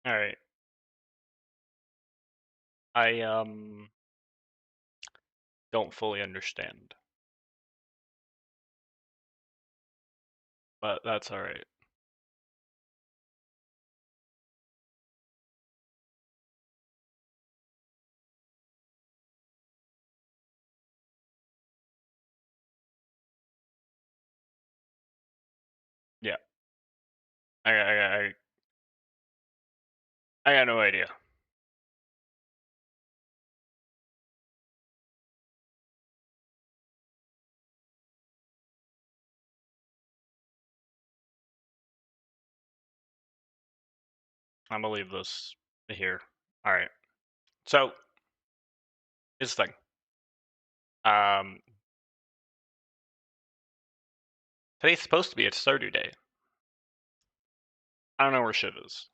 Alright. I don't fully understand. But that's alright. Yeah. I I got no idea. I'm gonna leave this here. Alright. So, here's the thing. Um, Today's supposed to be a Stardew Day. I don't know where shit is.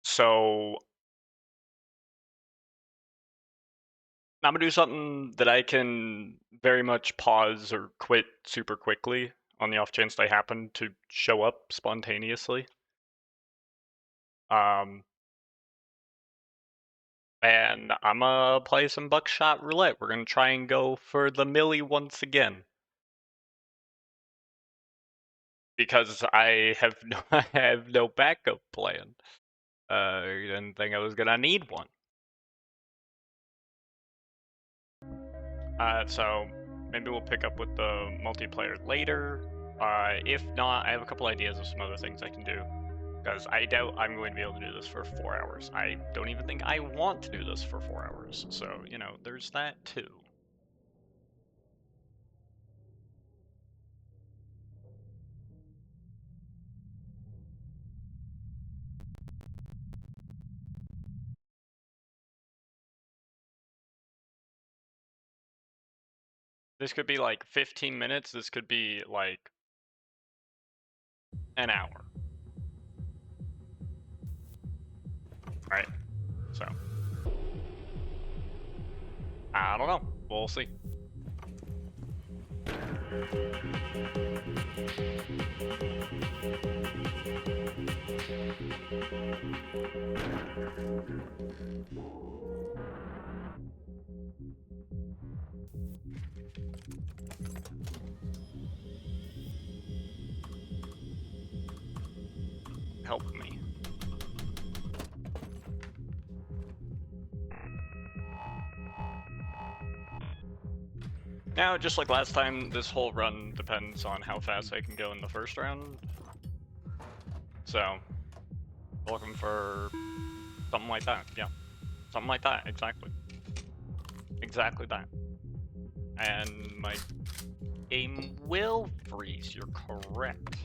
So, I'm gonna do something that I can very much pause or quit super quickly on the off chance they happen to show up spontaneously. Um, and I'm gonna play some Buckshot Roulette. We're gonna try and go for the millie once again. Because I have no, I have no backup plan. I didn't think I was gonna need one. So maybe we'll pick up with the multiplayer later. If not, I have a couple ideas of some other things I can do. Because I doubt I'm going to be able to do this for 4 hours. I don't even think I want to do this for 4 hours. So, you know, there's that too. This could be like 15 minutes. This could be like an hour. Right? So, I don't know. We'll see. Help me. Now, just like last time, this whole run depends on how fast I can go in the first round. So, looking for something like that. Yeah, something like that. Exactly. Exactly that. And my game will freeze. You're correct.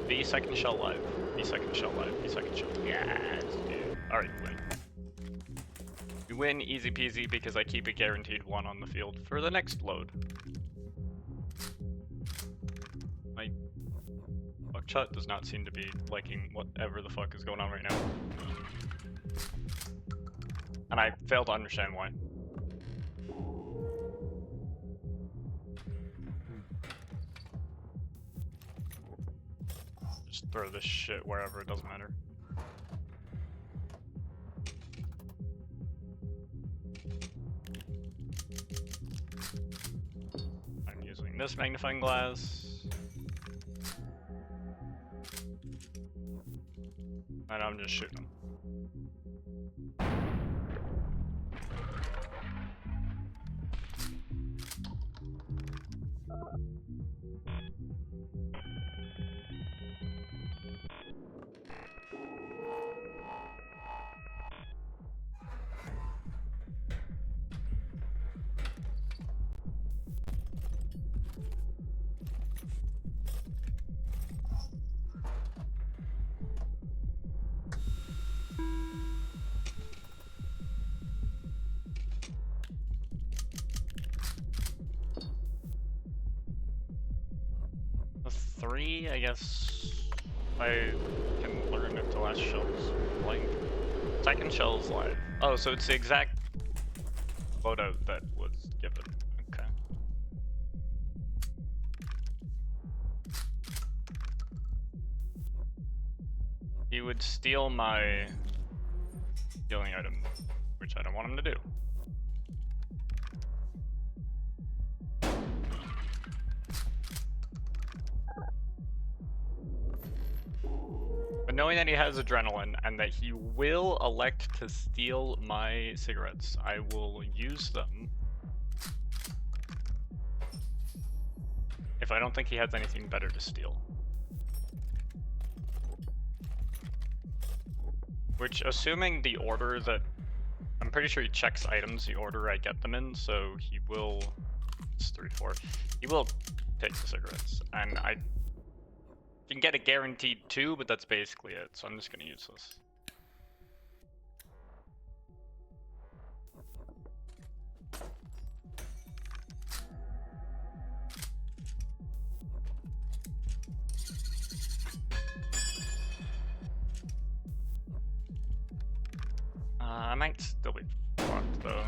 Be second shell live. Be second shell live. Be second shell. Yes, dude. Alright, you win. You win easy peasy because I keep a guaranteed one on the field for the next load. My Buckshot does not seem to be liking whatever the fuck is going on right now. And I fail to understand why. Just throw this shit wherever, it doesn't matter. I'm using this magnifying glass. And I'm just shooting them. The 3, I guess I can learn if the last shell's blank. Second shell's live. Oh, so it's the exact loadout that was given. Okay. he would steal my stealing item, which I don't want him to do. But knowing that he has adrenaline and that he will elect to steal my cigarettes, I will use them. If I don't think he has anything better to steal. Which, assuming the order that... I'm pretty sure he checks items the order I get them in, so he will... It's 3, 4. He will take the cigarettes. And I can get a guaranteed 2, but that's basically it, so I'm just gonna use this. I might still be fucked though.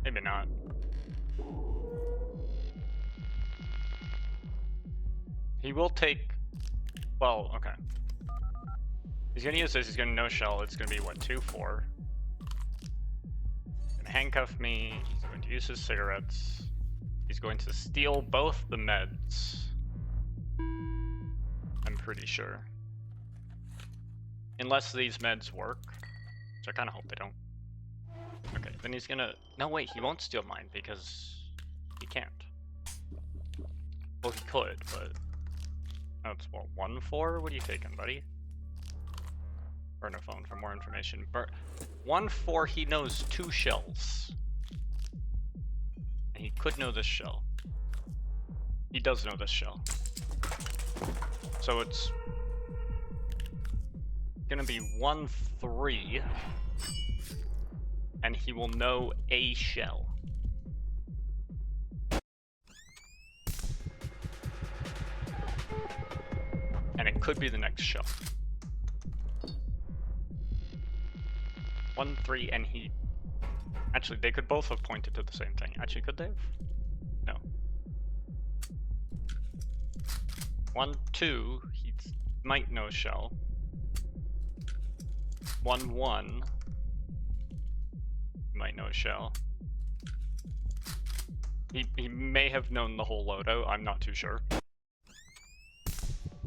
Maybe not. He will take... Well, okay. He's gonna use this, he's gonna no shell, it's gonna be what, 2, 4. He's gonna handcuff me, he's going to use his cigarettes. He's going to steal both the meds. I'm pretty sure. Unless these meds work, which I kind of hope they don't. Okay, then he's gonna... No, wait, he won't steal mine because he can't. Well, he could, but... That's what, 1, 4? What are you taking, buddy? Burn a phone for more information. 1, 4, he knows 2 shells. And he could know this shell. He does know this shell. So it's... gonna be 1, 3, and he will know a shell. And it could be the next shell. 1, 3, and he... Actually, they could both have pointed to the same thing. Actually, could they have? No. 1, 2, he might know shell. 1, 1 might know a shell. He may have known the whole loadout, I'm not too sure.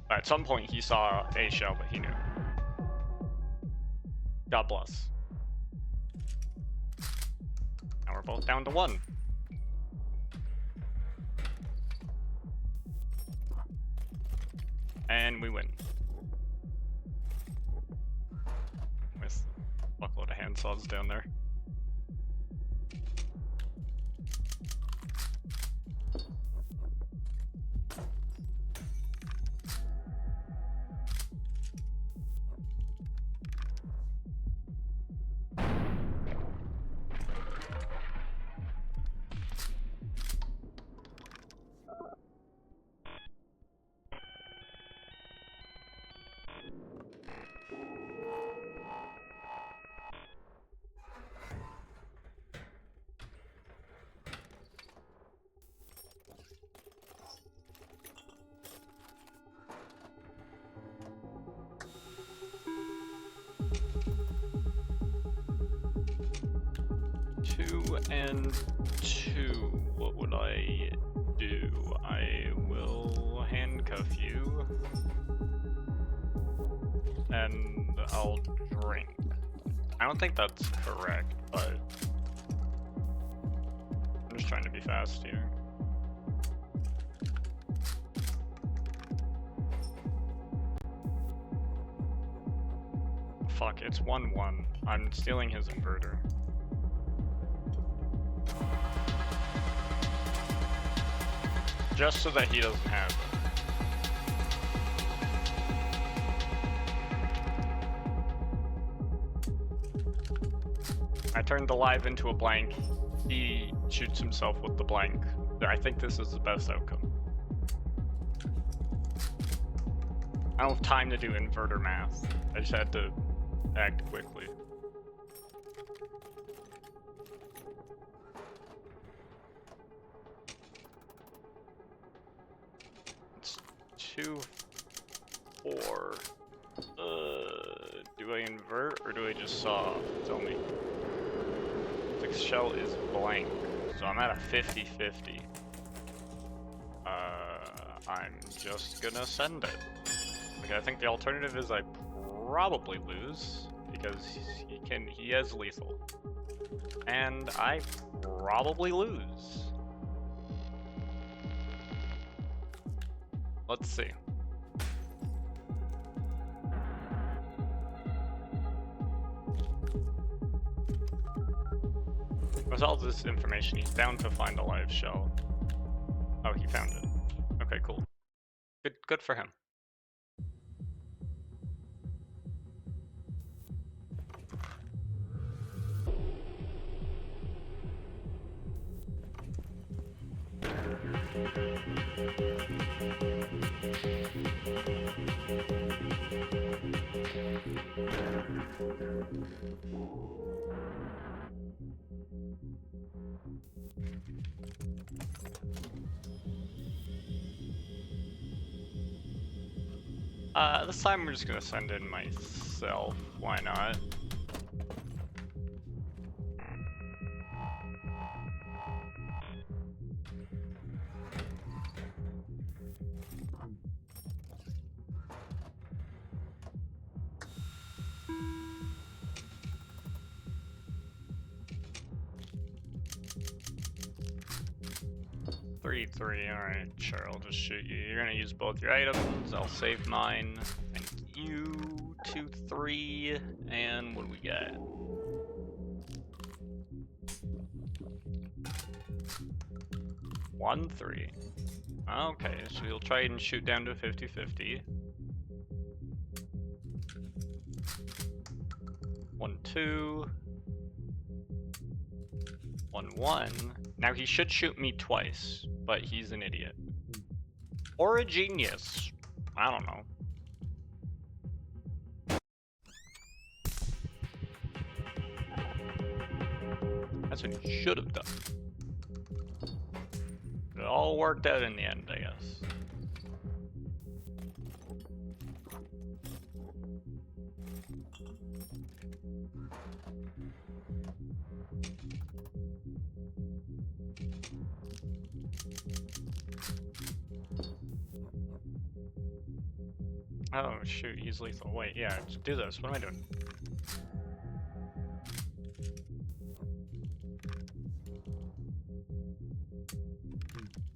At some point he saw a shell that he knew. God bless. Now we're both down to 1. And we win. With a buckload of handsaws down there. And 2, what would I do? I will handcuff you and I'll drink. I don't think that's correct, but I'm just trying to be fast here. Fuck, it's 1-1. I'm stealing his inverter. Just so that he doesn't have it. I turned the live into a blank. He shoots himself with the blank. I think this is the best outcome. I don't have time to do inverter math. I just had to act quickly. It's 2, 4. Do I invert or do I just saw? Tell me. The shell is blank, so I'm at a 50-50. I'm just gonna send it. Like, I think the alternative is I probably lose because he has lethal, and I probably lose. Let's see. With all this information, he's down to find a live shell. Oh, he found it. Okay, cool. Good for him. This time we're just gonna send in myself. Why not? Three. Alright, sure, I'll just shoot you. You're gonna use both your items. I'll save mine. Thank you. 2, 3. And what do we got? 1, 3. Okay, so we'll try and shoot down to 50-50. 1, 2. 1, 1. Now he should shoot me twice, but he's an idiot. Or a genius. I don't know. That's what he should have done. It all worked out in the end, I guess. Oh shoot, he's lethal. Wait, yeah, just do this. What am I doing?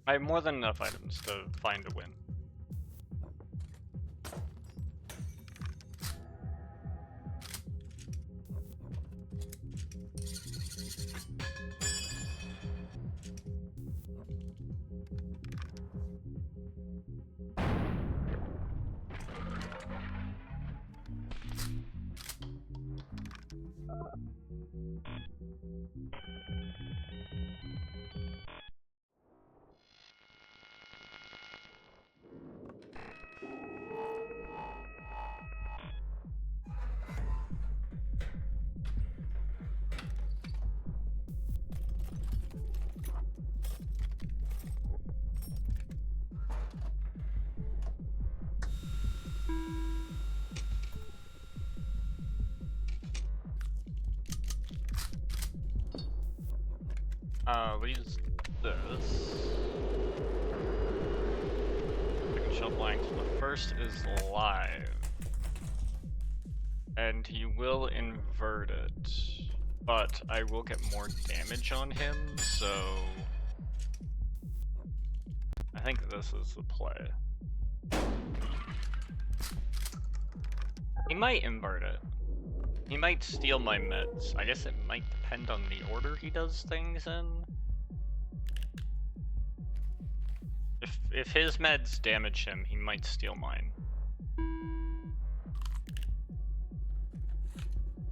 I have more than enough items to find a win. We'll use this. Second shell blanks. The first is live. And he will invert it. But I will get more damage on him, so I think this is the play. He might invert it. He might steal my meds. I guess it might depend on the order he does things in. If his meds damage him, he might steal mine.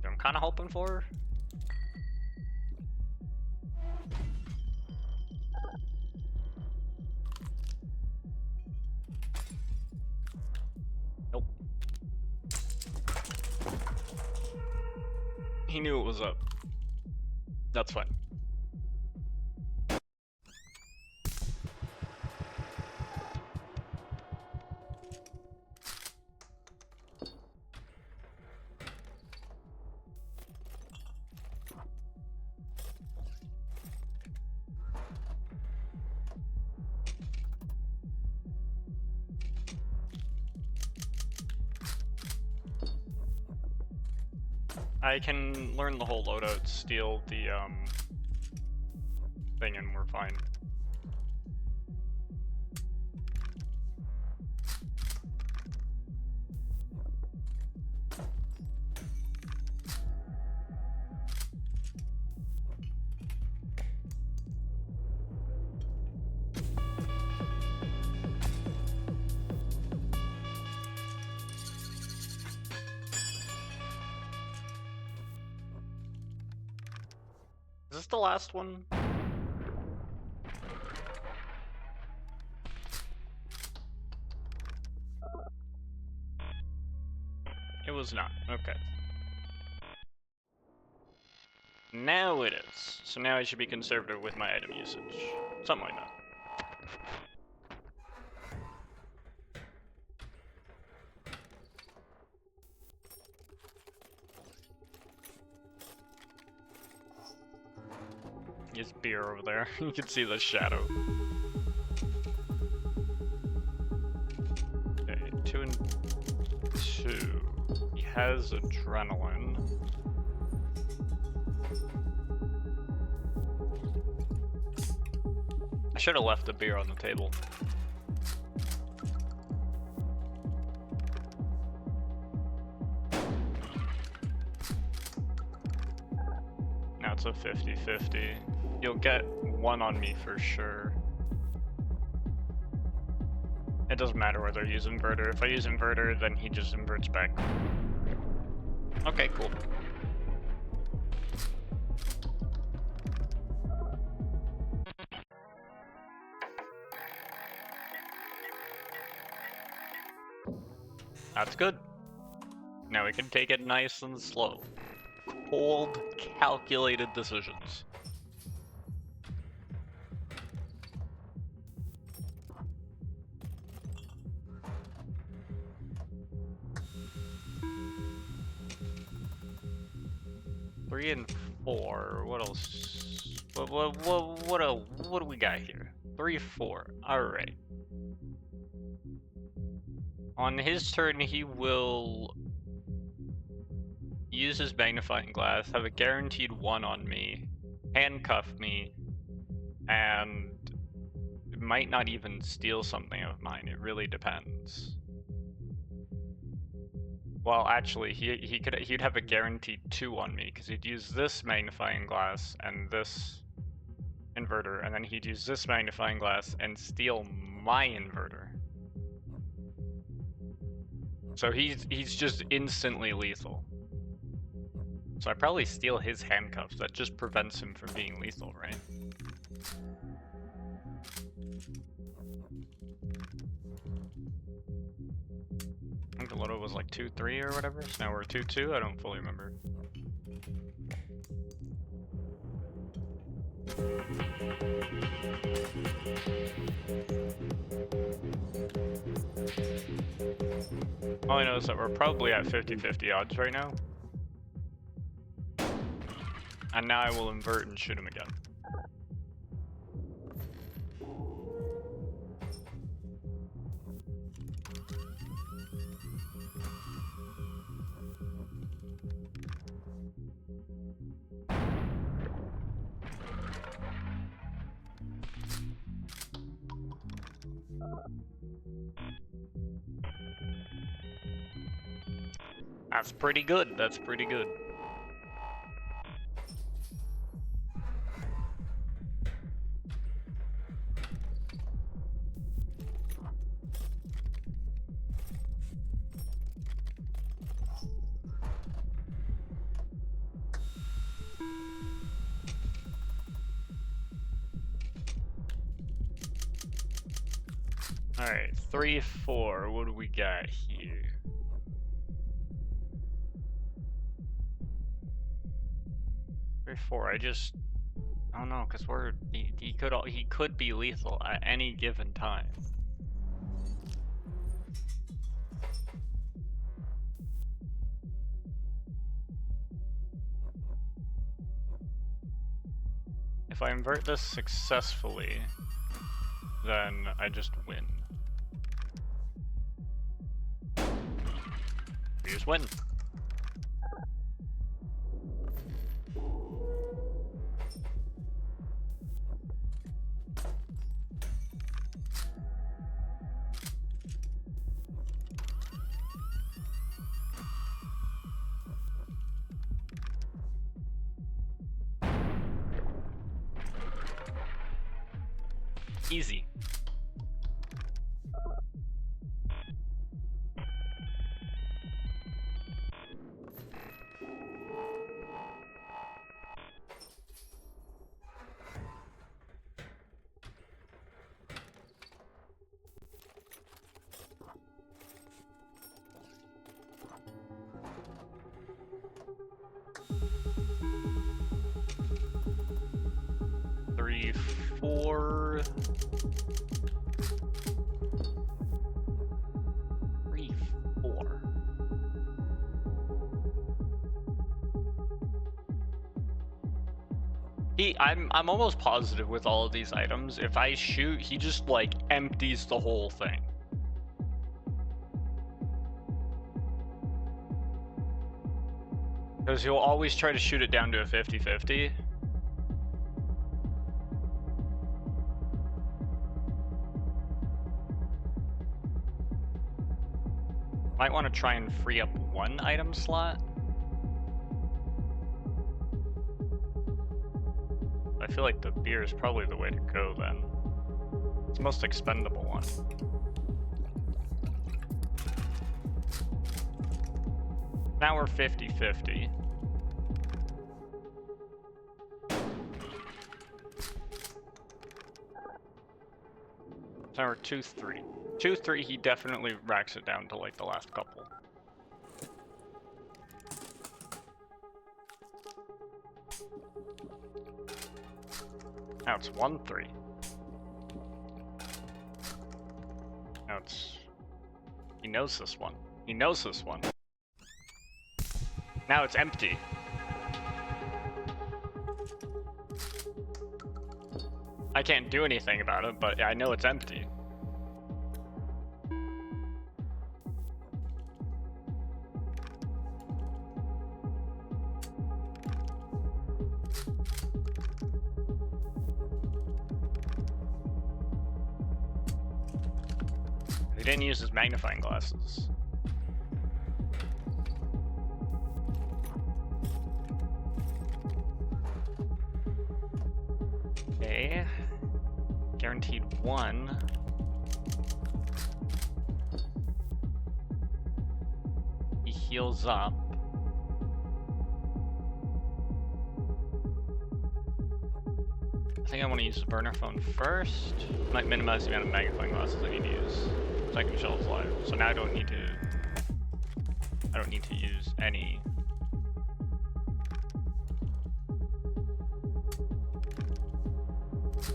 I'm kind of hoping for. Nope. He knew it was up. That's fine. I can learn the whole loadout, steal the thing, and we're fine. Is this the last one? It was not. Okay. Now it is. So now I should be conservative with my item usage. Something like that. There's beer over there. You can see the shadow. Okay, 2 and 2. He has adrenaline. I should have left the beer on the table. Now it's a 50-50. You'll get 1 on me for sure. It doesn't matter whether I use inverter. If I use inverter, then he just inverts back. Okay, cool. That's good. Now we can take it nice and slow. Cold, calculated decisions. Three and 4. What else? What do we got here? 3, 4. All right. On his turn, he will use his magnifying glass, have a guaranteed 1 on me, handcuff me, and might not even steal something of mine. It really depends. Well, actually, he'd have a guaranteed 2 on me because he'd use this magnifying glass and this inverter, and then he'd use this magnifying glass and steal my inverter. So he's just instantly lethal. So I probably steal his handcuffs. That just prevents him from being lethal, right? I think the loadout was like 2-3 or whatever, so now we're 2-2, I don't fully remember. All I know is that we're probably at 50-50 odds right now. And now I will invert and shoot him again. That's pretty good. That's pretty good. Alright, 3-4. What do we got here? I don't know, cause he could be lethal at any given time. If I invert this successfully, then I just win. We just win. Easy. Three, 4. 3, 4. I'm almost positive with all of these items, if I shoot, he just like empties the whole thing. Because he'll always try to shoot it down to a 50-50. Might want to try and free up one item slot. I feel like the beer is probably the way to go then. It's the most expendable one. Now we're 50-50. Now we're 2-3. 2-3, he definitely racks it down to like the last couple. Now it's 1-3. Now it's... He knows this one. He knows this one. Now it's empty. I can't do anything about it, but I know it's empty. He didn't use his magnifying glasses. Okay. Guaranteed 1. He heals up. I think I want to use the burner phone first. Might minimize the amount of magnifying glasses I need to use. Second shell is live, so now I don't need to use any.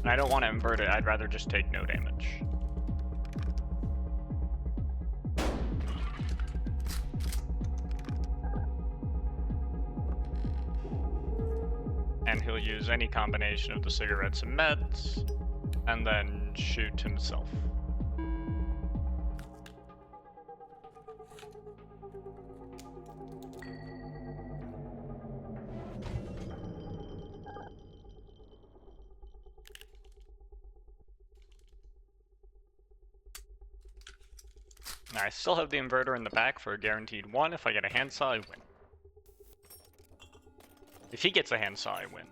And I don't want to invert it, I'd rather just take no damage. And he'll use any combination of the cigarettes and meds, and then shoot himself. I still have the inverter in the back for a guaranteed 1. If I get a handsaw, I win. If he gets a handsaw, I win.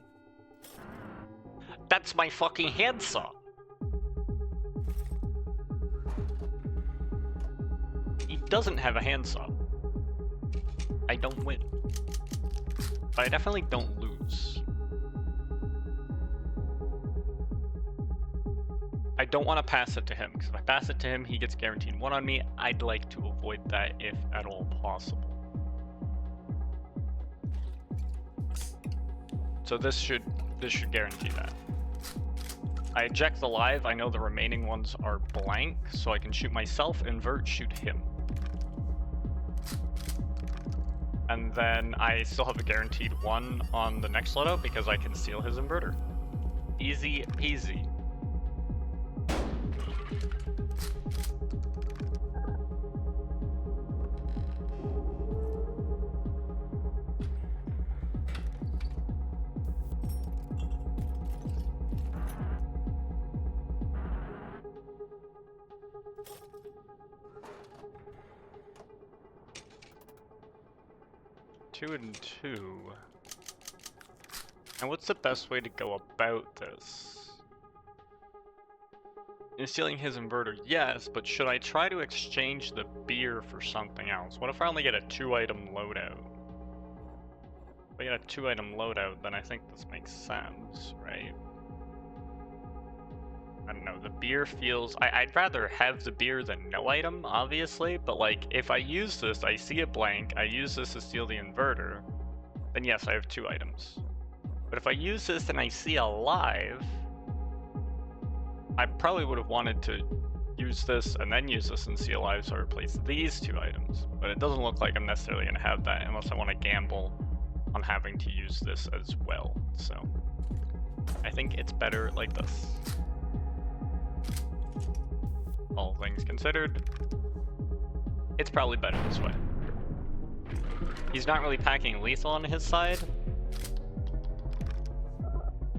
That's my fucking handsaw! He doesn't have a handsaw. I don't win. But I definitely don't lose. I don't want to pass it to him, because if I pass it to him, he gets guaranteed 1 on me. I'd like to avoid that if at all possible. So this should guarantee that. I eject the live, I know the remaining ones are blank, so I can shoot myself, invert, shoot him. And then I still have a guaranteed 1 on the next loadout because I can steal his inverter. Easy peasy. Two and 2. And what's the best way to go about this? Is stealing his inverter? Yes, but should I try to exchange the beer for something else? What if I only get a 2-item loadout? If I get a 2-item loadout, then I think this makes sense, right? I don't know, the beer feels... I'd rather have the beer than no item, obviously, but like, if I use this, I see it blank, I use this to steal the inverter, then yes, I have 2 items. But if I use this and I see alive, I probably would have wanted to use this and then use this and see alive, so I replace these 2 items. But it doesn't look like I'm necessarily going to have that unless I want to gamble on having to use this as well. So I think it's better like this. All things considered, it's probably better this way. He's not really packing lethal on his side,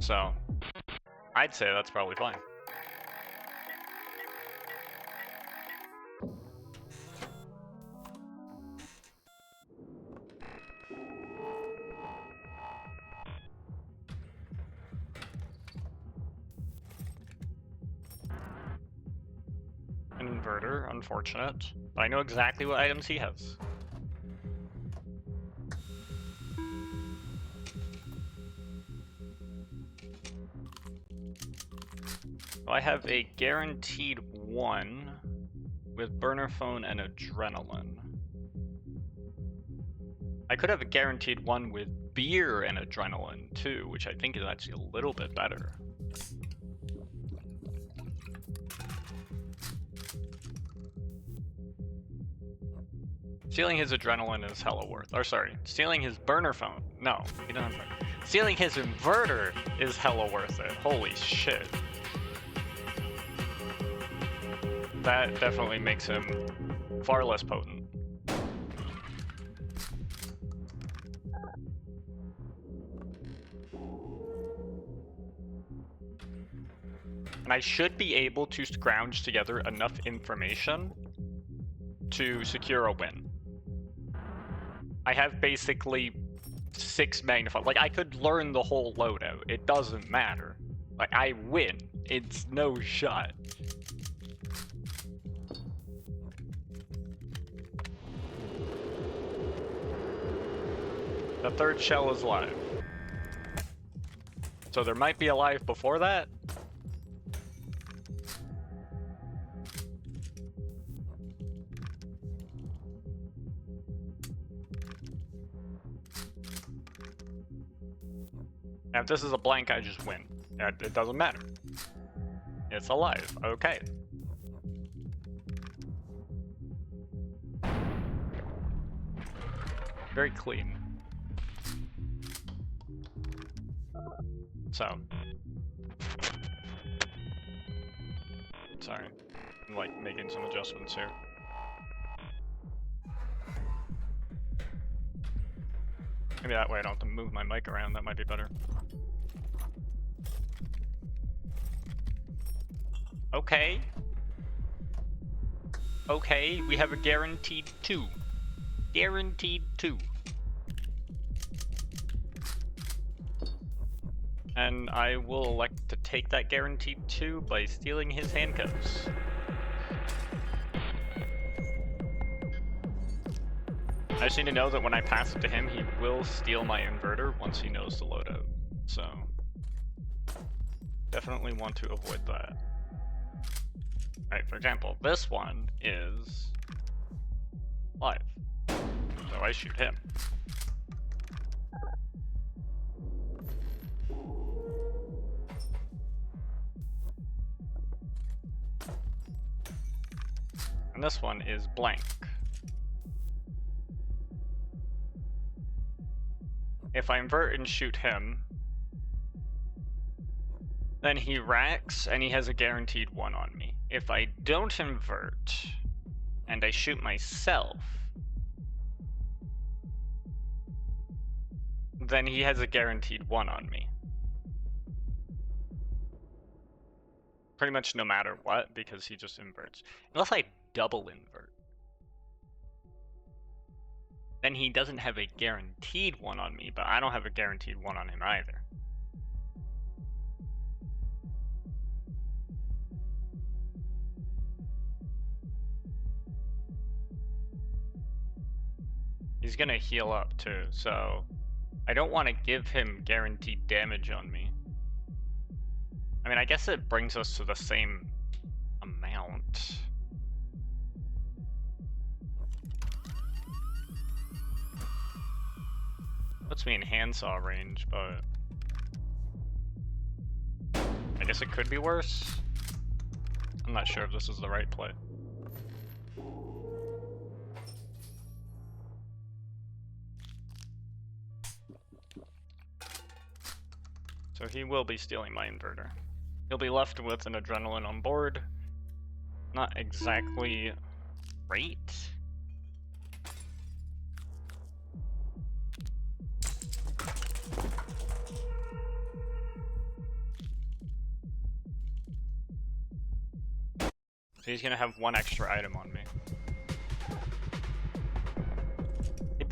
so I'd say that's probably fine. An inverter, unfortunate, but I know exactly what items he has. So I have a guaranteed 1 with burner phone and adrenaline. I could have a guaranteed 1 with beer and adrenaline too, which I think is actually a little bit better. Stealing his adrenaline is hella worth. Or sorry, stealing his burner phone. No, he doesn't have burner. Stealing his inverter is hella worth it. Holy shit. That definitely makes him far less potent. And I should be able to scrounge together enough information to secure a win. I have basically 6 magnified. Like, I could learn the whole loadout. It doesn't matter. Like, I win. It's no shot. The 3rd shell is live. So there might be a live before that. Now, if this is a blank, I just win. It doesn't matter. It's alive. Okay. Very clean. So. Sorry. I'm like making some adjustments here. Maybe that way I don't have to move my mic around. That might be better. Okay. Okay, we have a guaranteed 2. Guaranteed 2. And I will elect to take that guaranteed 2 by stealing his handcuffs. I just need to know that when I pass it to him, he will steal my inverter once he knows the loadout. So, definitely want to avoid that. Alright, for example, this one is live. So I shoot him. And this one is blank. If I invert and shoot him, then he racks and he has a guaranteed 1 on me. If I don't invert and I shoot myself, then he has a guaranteed 1 on me. Pretty much no matter what, because he just inverts. Unless I double invert. Then he doesn't have a guaranteed 1 on me, but I don't have a guaranteed 1 on him either. He's gonna heal up too, so I don't want to give him guaranteed damage on me. I mean, I guess it brings us to the same amount. Puts me in handsaw range, but I guess it could be worse. I'm not sure if this is the right play. So he will be stealing my inverter. He'll be left with an adrenaline on board. Not exactly great. So he's gonna have one extra item on me.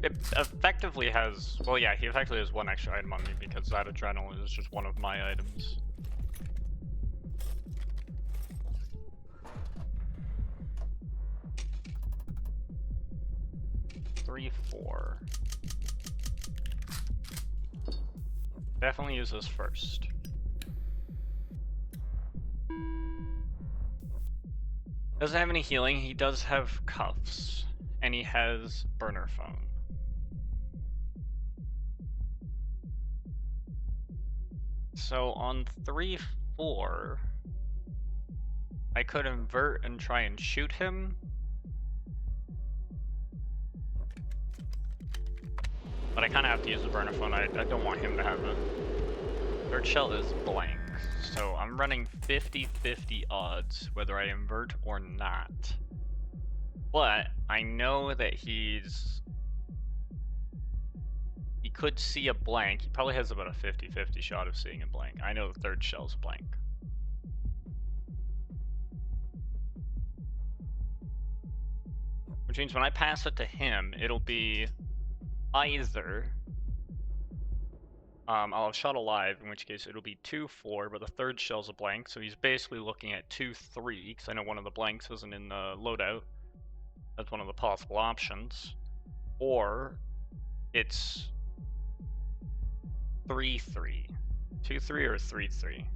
It effectively has, well yeah, he effectively has one extra item on me because that adrenaline is just one of my items. Three, 4. Definitely use this first. Doesn't have any healing, he does have cuffs, and he has burner phone. So on 3, 4, I could invert and try and shoot him. But I kind of have to use the burner phone. I don't want him to have it. Third shell is blank. So I'm running 50-50 odds whether I invert or not. But I know that he could see a blank. He probably has about a 50-50 shot of seeing a blank. I know the third shell's blank. Which means when I pass it to him, it'll be either I'll have shot alive, in which case it'll be 2, 4, but the third shell's a blank, so he's basically looking at 2, 3, because I know one of the blanks isn't in the loadout. That's one of the possible options. Or it's 3, 3. 2, 3 or 3, 3.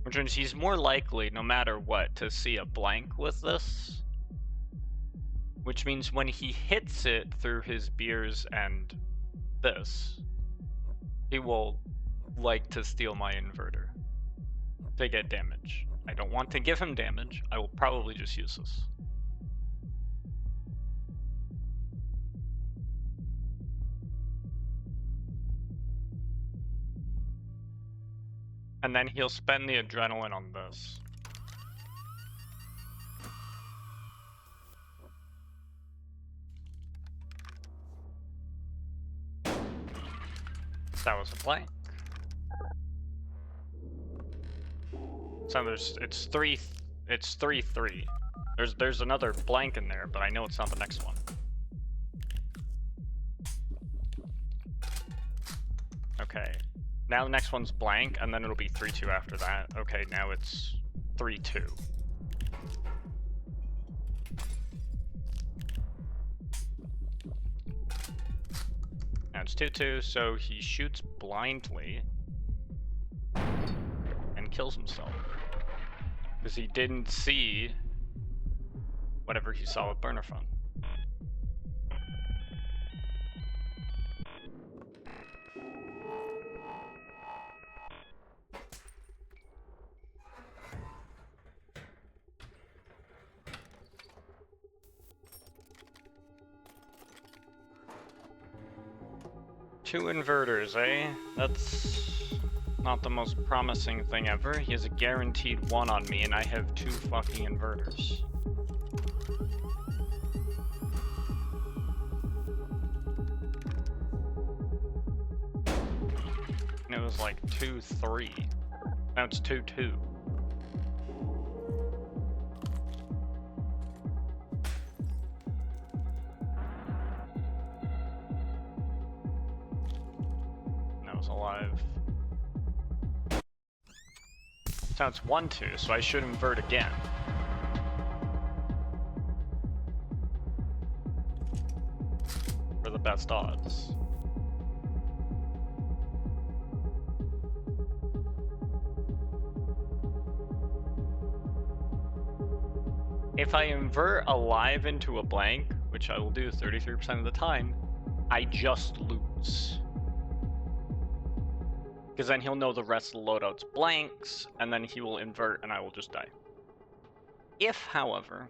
Which means he's more likely, no matter what, to see a blank with this. Which means when he hits it through his beers and this, he will like to steal my inverter to get damage. I don't want to give him damage. I will probably just use this. And then he'll spend the adrenaline on this. That was a blank. So it's 3, 3. There's another blank in there, but I know it's not the next one. Okay. Now the next one's blank, and then it'll be 3, 2 after that. Okay, now it's 3, 2. Now it's 2, 2, so he shoots blindly and kills himself. Because he didn't see whatever he saw with burner phone. Two inverters, eh? That's not the most promising thing ever. He has a guaranteed 1 on me, and I have 2 fucking inverters. And it was like 2, 3. Now it's 2, 2. Alive. So it's 1, 2, so I should invert again. for the best odds. If I invert a live into a blank, which I will do 33% of the time, I just lose. Because then he'll know the rest of the loadout's blanks, and then he will invert and I will just die. If, however,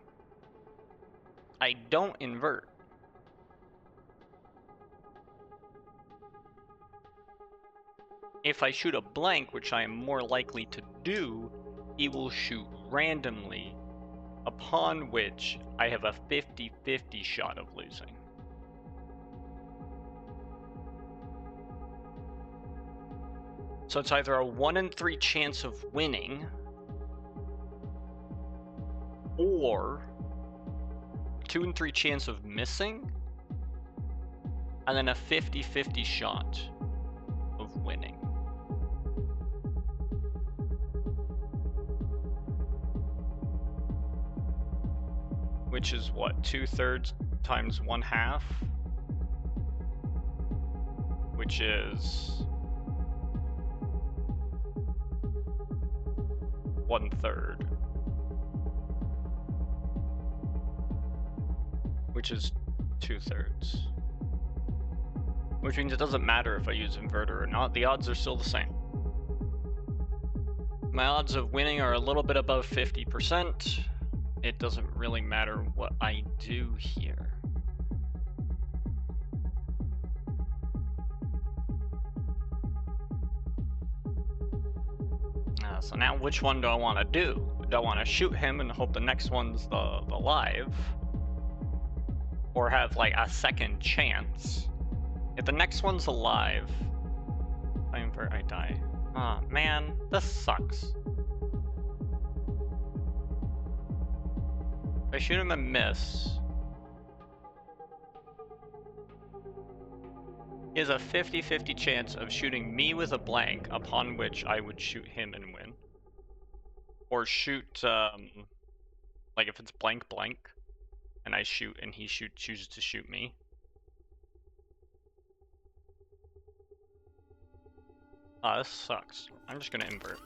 I don't invert, if I shoot a blank, which I am more likely to do, he will shoot randomly, upon which I have a 50-50 shot of losing. So it's either a 1 in 3 chance of winning, or 2 in 3 chance of missing, and then a 50-50 shot of winning. Which is what, 2/3 times 1/2? Which is 1/3. Which is 2/3. Which means it doesn't matter if I use inverter or not, the odds are still the same. My odds of winning are a little bit above 50%. It doesn't really matter what I do here. So now which one do I want to do? Do I want to shoot him and hope the next one's the live? Or have like a second chance? If the next one's alive, if I invert, I die. Ah, man, this sucks. If I shoot him and miss, he has a 50-50 chance of shooting me with a blank, upon which I would shoot him and win. Or shoot, like if it's blank, and I shoot and he chooses to shoot me. Ah, this sucks. I'm just gonna invert.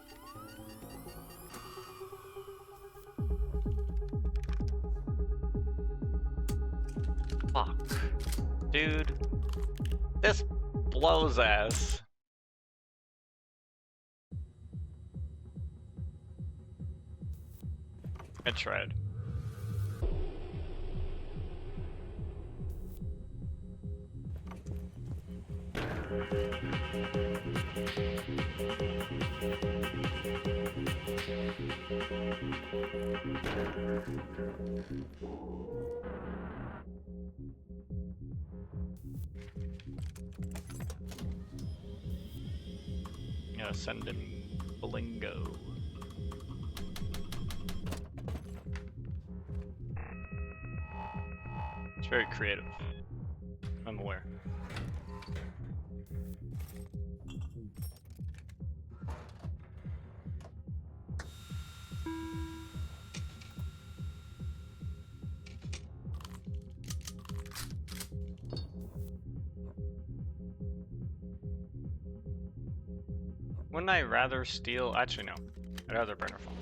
Fuck. Dude. This blows ass. I tried. Gotta send him Blingo. It's very creative. I'm aware. Wouldn't I rather steal? Actually, no. I'd rather burner phone.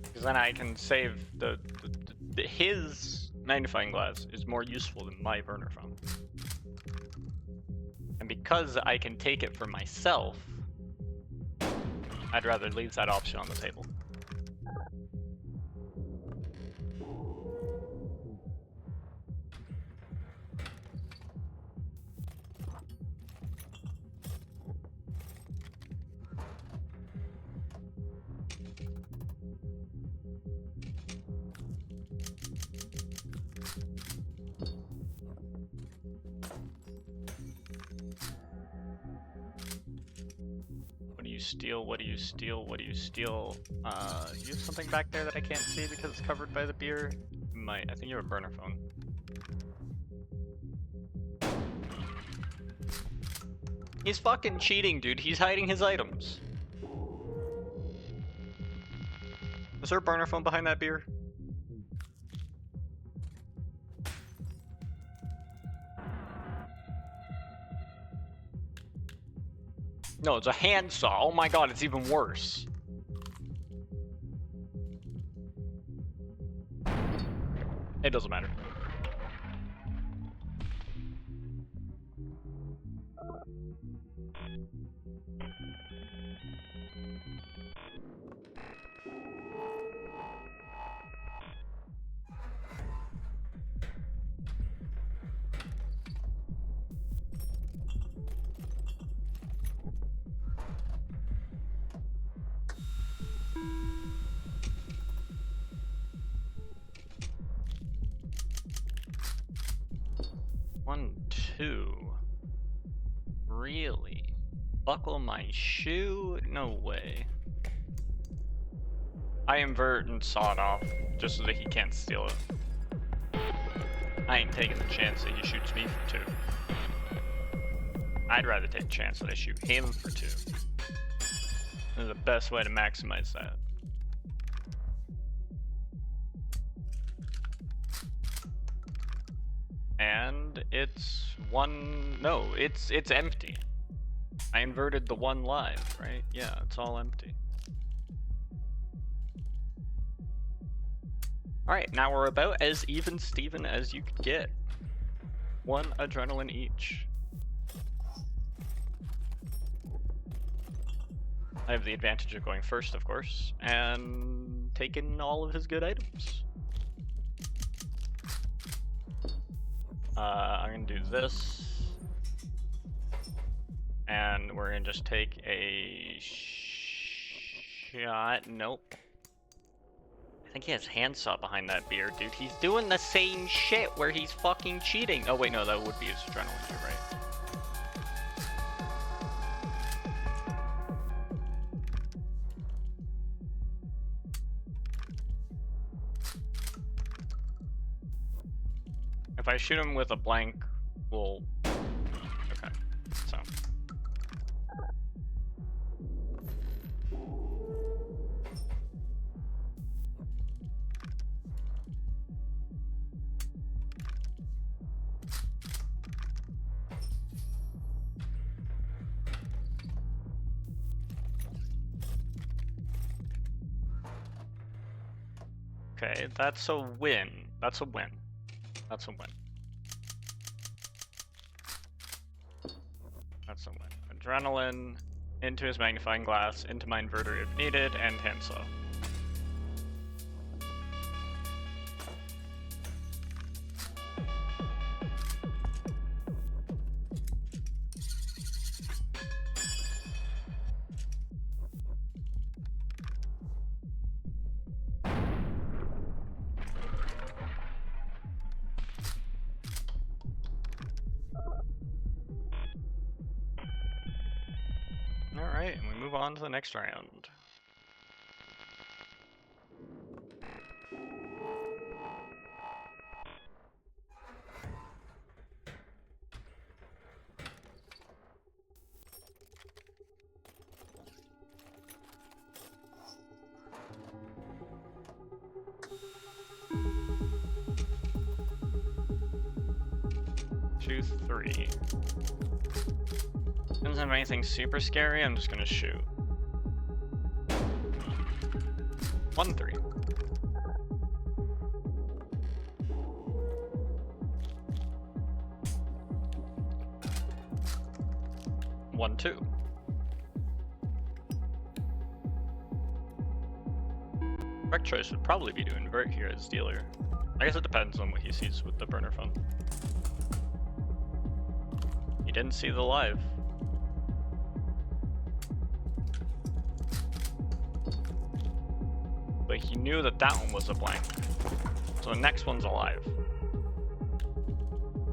Because then I can save his magnifying glass is more useful than my burner phone. And because I can take it for myself, I'd rather leave that option on the table. Steal, what do you steal, what do you steal? You have something back there that I can't see because it's covered by the beer? I think you have a burner phone. He's fucking cheating, dude. He's hiding his items. Is there a burner phone behind that beer? No, it's a handsaw. Oh my god, it's even worse. It doesn't matter. One, two. Really? Buckle my shoe? No way. I invert and saw it off just so that he can't steal it. I ain't taking the chance that he shoots me for 2. I'd rather take a chance that I shoot him for 2. This is the best way to maximize that. And it's one, no, it's empty. I inverted the 1 live, right? Yeah, it's all empty. Alright, now we're about as even Steven as you could get. 1 adrenaline each. I have the advantage of going first, of course, and taking all of his good items. I'm gonna do this. And we're gonna just take a shot. Nope. I think he has handsaw behind that beard, dude. He's doing the same shit where he's fucking cheating. Oh wait, no, that would be his adrenaline, you're right. If I shoot him with a blank, we'll... Okay, so... Okay, that's a win. That's a win. That's a win. That's a win. Adrenaline, into his magnifying glass, into my inverter if needed, and handsaw. Alright, and we move on to the next round. Two, 3. Doesn't have anything super scary, I'm just gonna shoot. 1, 3. 1, 2. Correct choice would probably be to invert here as dealer. I guess it depends on what he sees with the burner phone. He didn't see the live. But he knew that that one was a blank. So the next one's alive.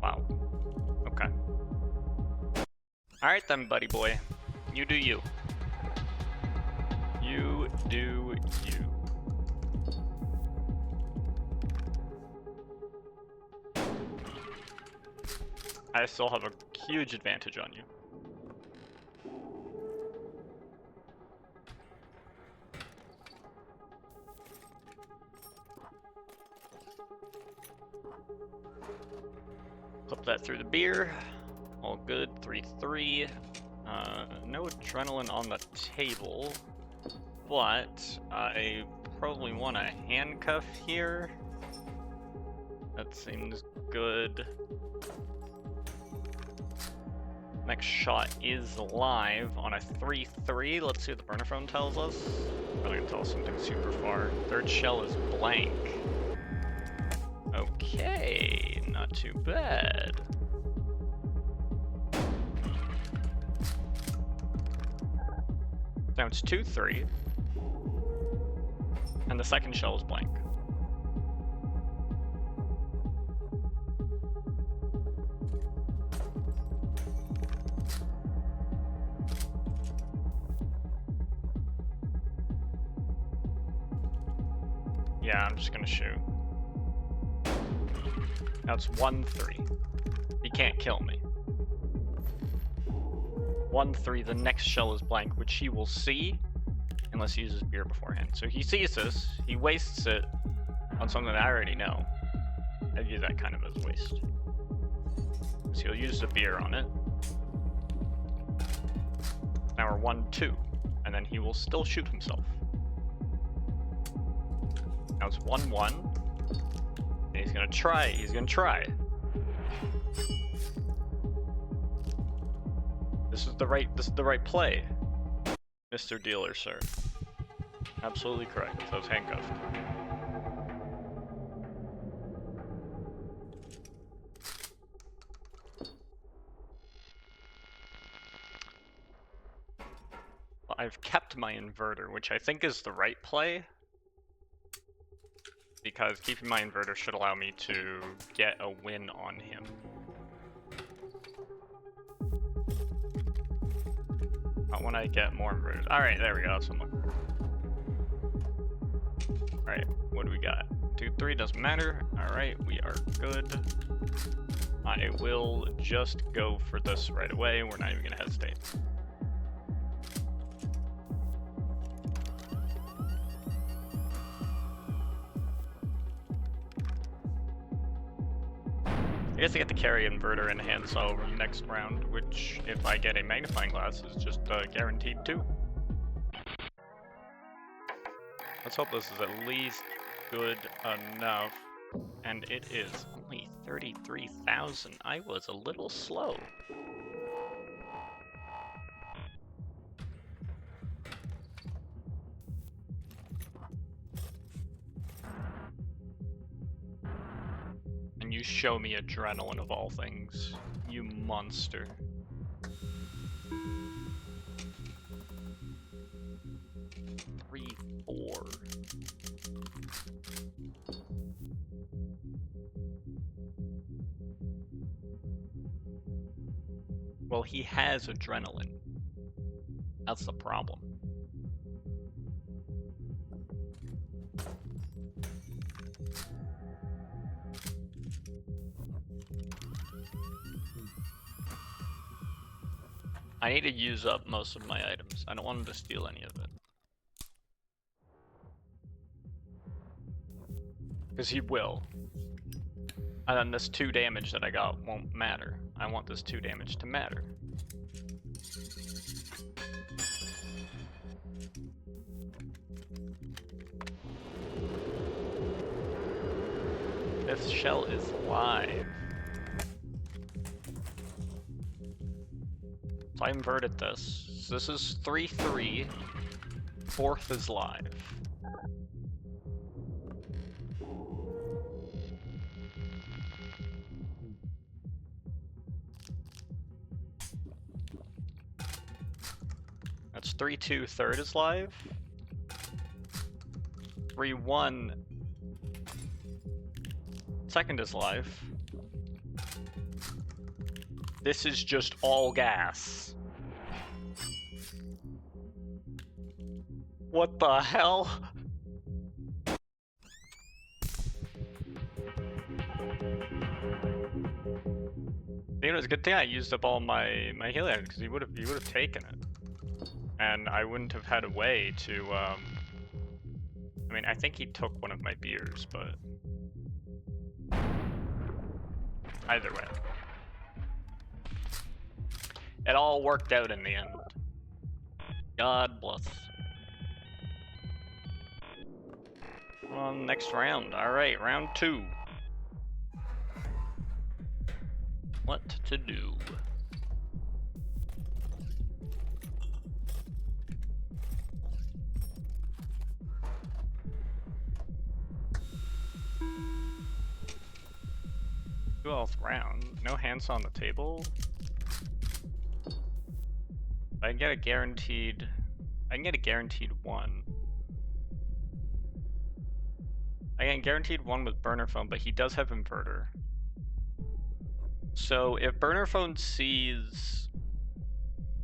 Wow. Okay. Alright then, buddy boy. You do you. You do you. I still have a huge advantage on you. Clip that through the beer. All good. 3, 3. No adrenaline on the table, but I probably want a handcuff here. That seems good. Next shot is live on a 3-3. Let's see what the burner phone tells us. Probably gonna tell us something super far. Third shell is blank. Okay, not too bad. Now it's 2-3. And the second shell is blank. Yeah, I'm just gonna shoot. Now it's 1-3. He can't kill me. 1-3, the next shell is blank, which he will see unless he uses beer beforehand. So he sees this, he wastes it on something that I already know. I view that kind of as waste. So he'll use the beer on it. Now we're 1-2, and then he will still shoot himself. Now it's 1-1, and he's gonna try. This is the right play, Mr. Dealer, sir. Absolutely correct. So it's handcuffed. Well, I've kept my inverter, which I think is the right play, because keeping my inverter should allow me to get a win on him. Not when I get more inverters. Alright, there we go, that's what I'm looking for. Alright, what do we got? 2-3 doesn't matter. Alright, we are good. I will just go for this right away. We're not even gonna hesitate. I guess I get to carry inverter in hand over next round, which, if I get a magnifying glass, is just guaranteed too. Let's hope this is at least good enough. And it is only 33,000. I was a little slow. And you show me adrenaline of all things, you monster. Three, 4. Well, he has adrenaline. That's the problem. I need to use up most of my items. I don't want him to steal any of it. Because he will. And then this 2 damage that I got won't matter. I want this 2 damage to matter. This shell is live. So I inverted this. So this is 3-3. 4th is live. That's 3-2. 3rd is live. 3-1. 2nd is live. This is just all gas. What the hell? You know, it's a good thing I used up all my healing because he would have taken it, and I wouldn't have had a way to. I mean, I think he took one of my beers, but either way. It all worked out in the end. God bless. Well, next round. Alright, round 2. What to do? Twelfth round. No hands on the table. I can get a guaranteed 1. I get guaranteed 1 with burner phone, but he does have inverter. So if burner phone sees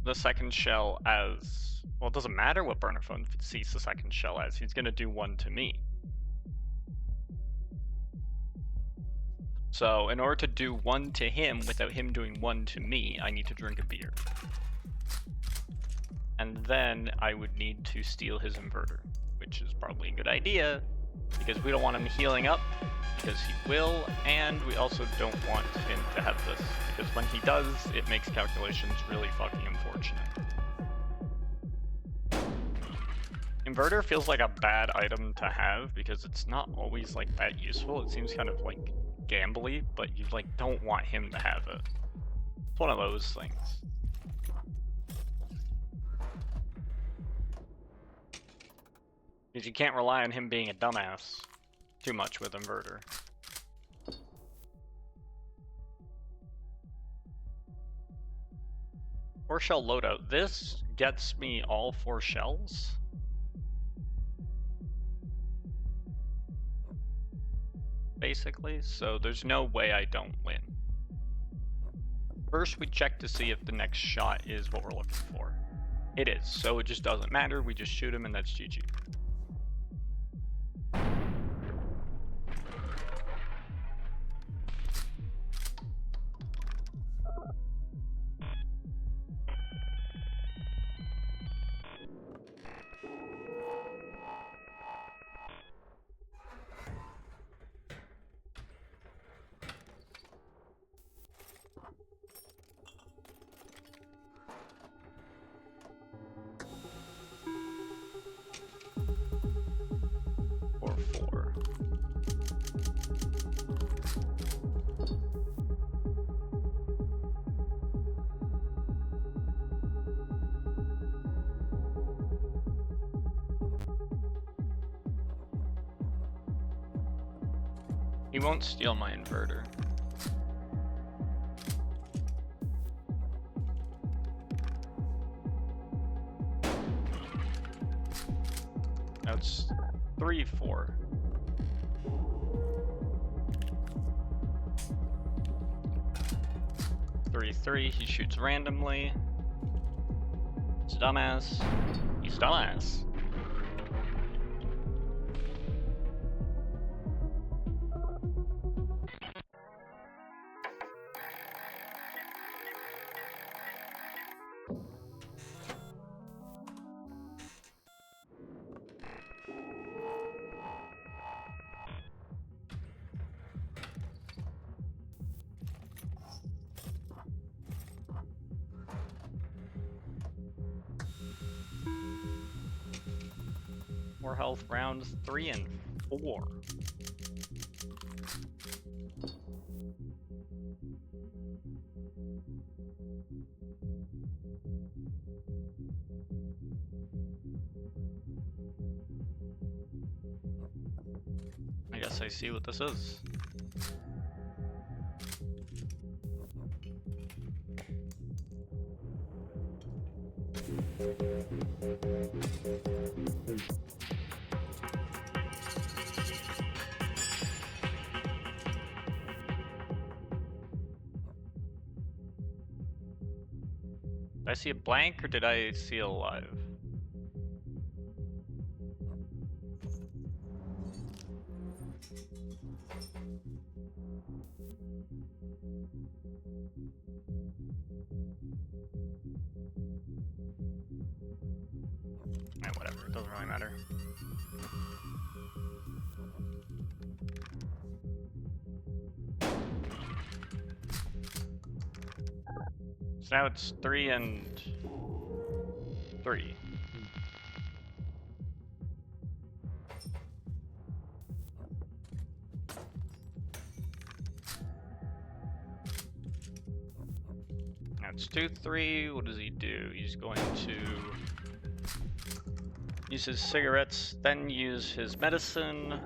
the second shell as, well, it doesn't matter what burner phone sees the second shell as, he's gonna do 1 to me. So in order to do 1 to him without him doing 1 to me, I need to drink a beer. And then I would need to steal his inverter, which is probably a good idea, because we don't want him healing up, because he will, and we also don't want him to have this, because when he does, it makes calculations really fucking unfortunate. Inverter feels like a bad item to have, because it's not always like that useful. It seems kind of like gambly, but you like don't want him to have it. It's one of those things. Because you can't rely on him being a dumbass too much with inverter. Four shell loadout. This gets me all 4 shells. Basically, so there's no way I don't win. First, we check to see if the next shot is what we're looking for. It is, so it just doesn't matter. We just shoot him and that's GG. He won't steal my inverter. Now it's 3-4. Three, he shoots randomly. He's a dumbass. He's a dumbass. More health, rounds 3 and 4. I guess I see what this is. Did I see a blank or did I see a live? Whatever, it doesn't really matter. So now it's 3 and 3. Now it's 2, 3. What does he do? He's going to use his cigarettes, then use his medicine,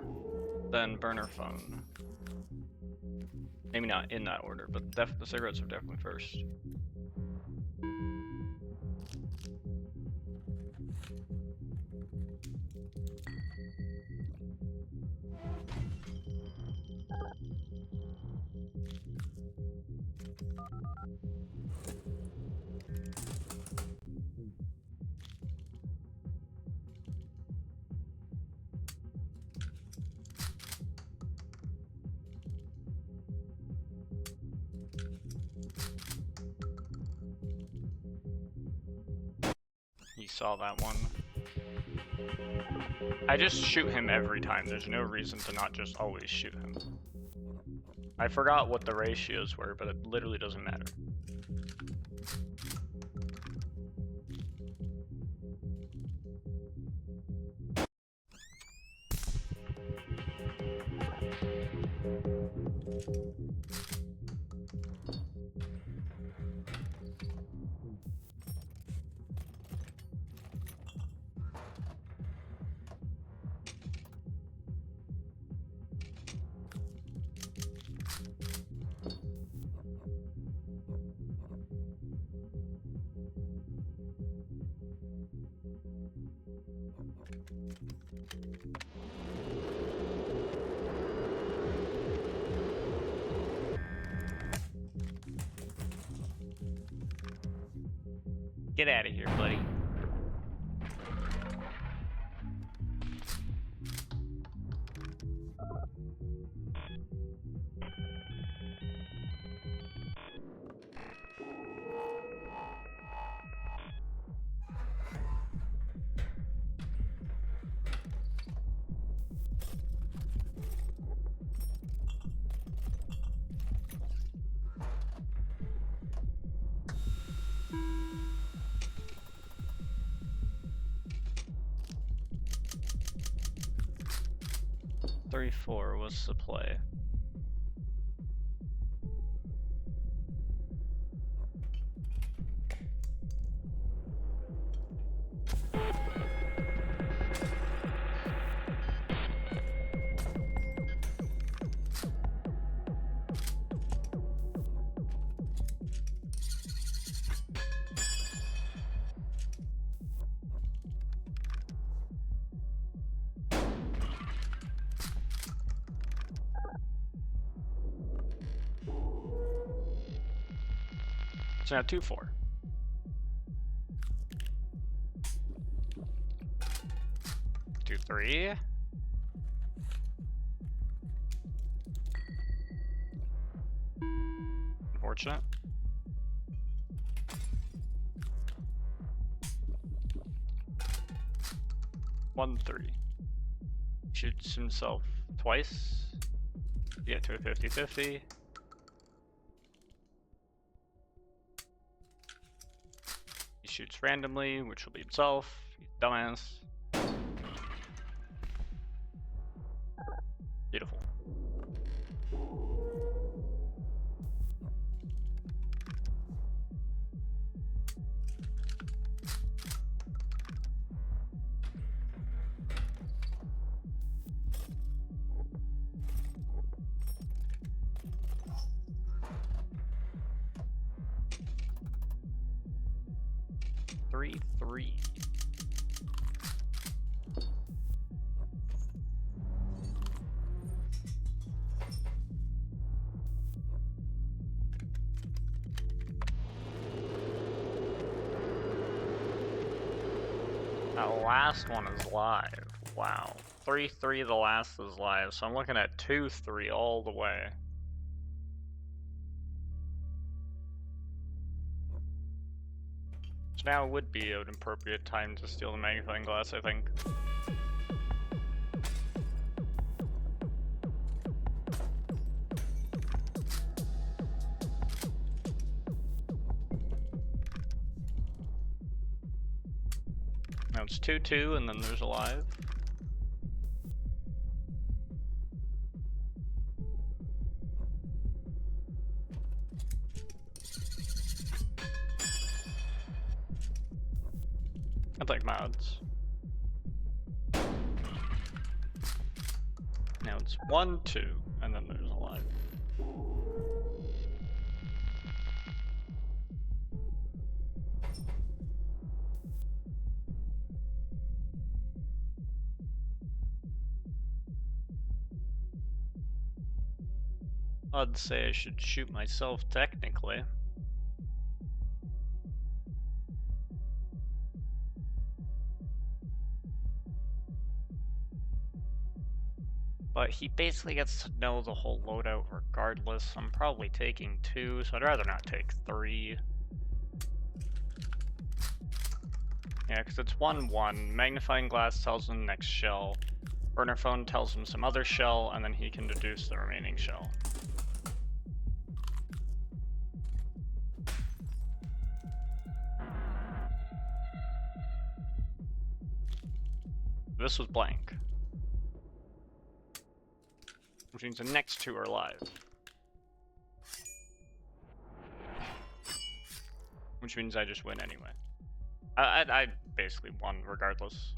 then burner phone. Maybe not in that order, but the cigarettes are definitely first. He saw that one. I just shoot him every time. There's no reason to not just always shoot him. I forgot what the ratios were, but it literally doesn't matter. Get out of here, buddy. Three, 4, what's the play? So now 2, 4. Two, 3. Unfortunate. 1, 3. Shoots himself twice. Get to a 50-50. He shoots randomly, which will be himself. Dumbass. Beautiful. Three, 3. That last one is live. Wow. 3, 3, the last is live. So I'm looking at 2, 3 all the way. So now would be an appropriate time to steal the magnifying glass, I think. 2-2, and then there's alive. I'd like mods. Now it's 1-2, and then there's alive. I'd say I should shoot myself technically. But he basically gets to know the whole loadout regardless. I'm probably taking 2, so I'd rather not take 3. Yeah, because it's 1-1. Magnifying glass tells him next shell. Burner phone tells him some other shell, and then he can deduce the remaining shell. This was blank. Which means the next 2 are live. Which means I just win anyway. I basically won regardless.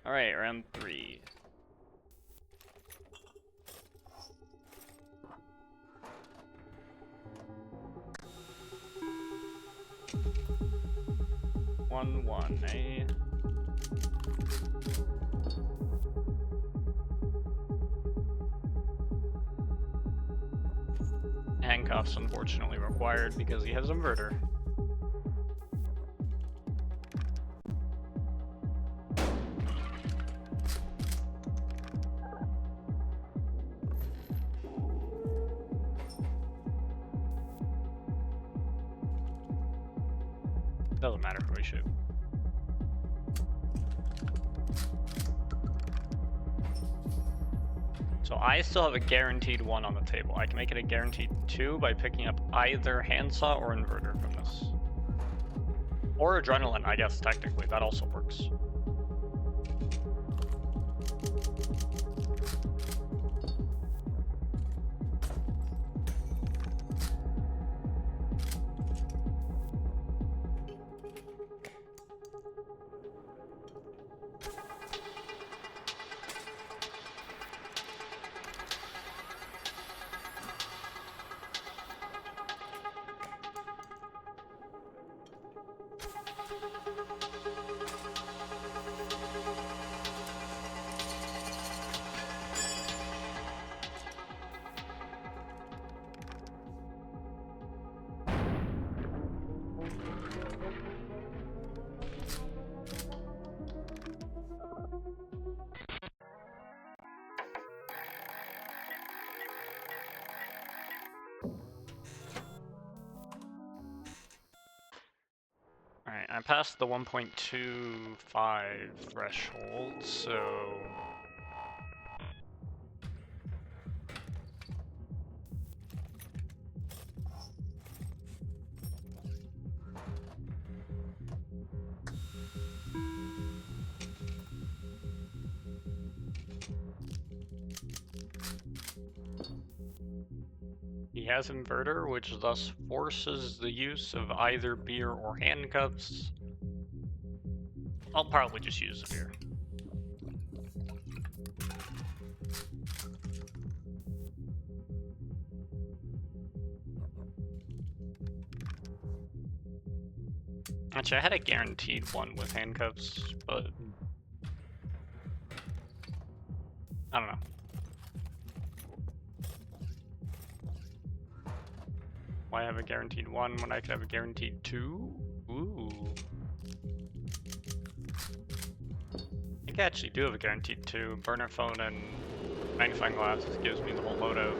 Alright, round 3. One, eh? Handcuffs unfortunately required because he has inverter. Doesn't matter who we shoot. So I still have a guaranteed 1 on the table. I can make it a guaranteed 2 by picking up either handsaw or inverter from this. Or adrenaline, I guess, technically. That also works. Alright, I passed the 1.25 threshold, so... He has inverter, which thus forces the use of either beer or handcuffs. I'll probably just use the beer. Actually, I had a guaranteed 1 with handcuffs, but... I don't know. Why have a guaranteed 1 when I could have a guaranteed 2? Ooh. think I actually do have a guaranteed 2. Burner phone and magnifying glass gives me the whole loadout.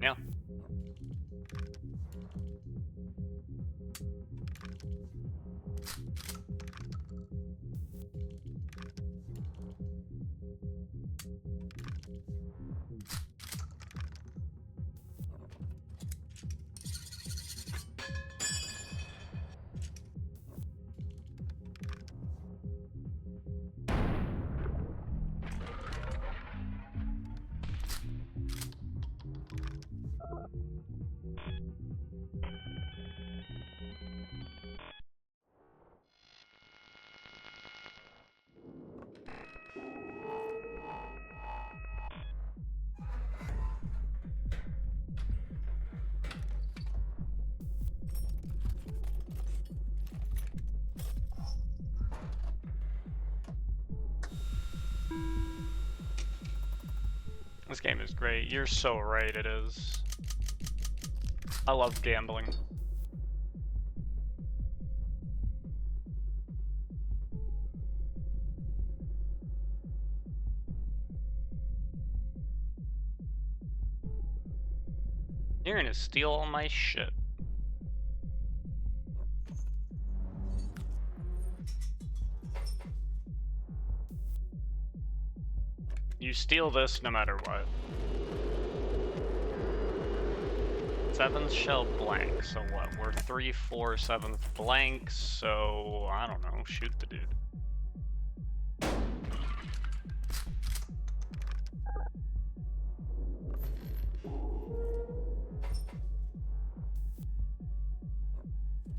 Yeah. This game is great. You're so right, it is. I love gambling. You're gonna steal all my shit. You steal this no matter what. 7th shell blank, so what? We're 3, 4, 7th blank, so I don't know, shoot the dude.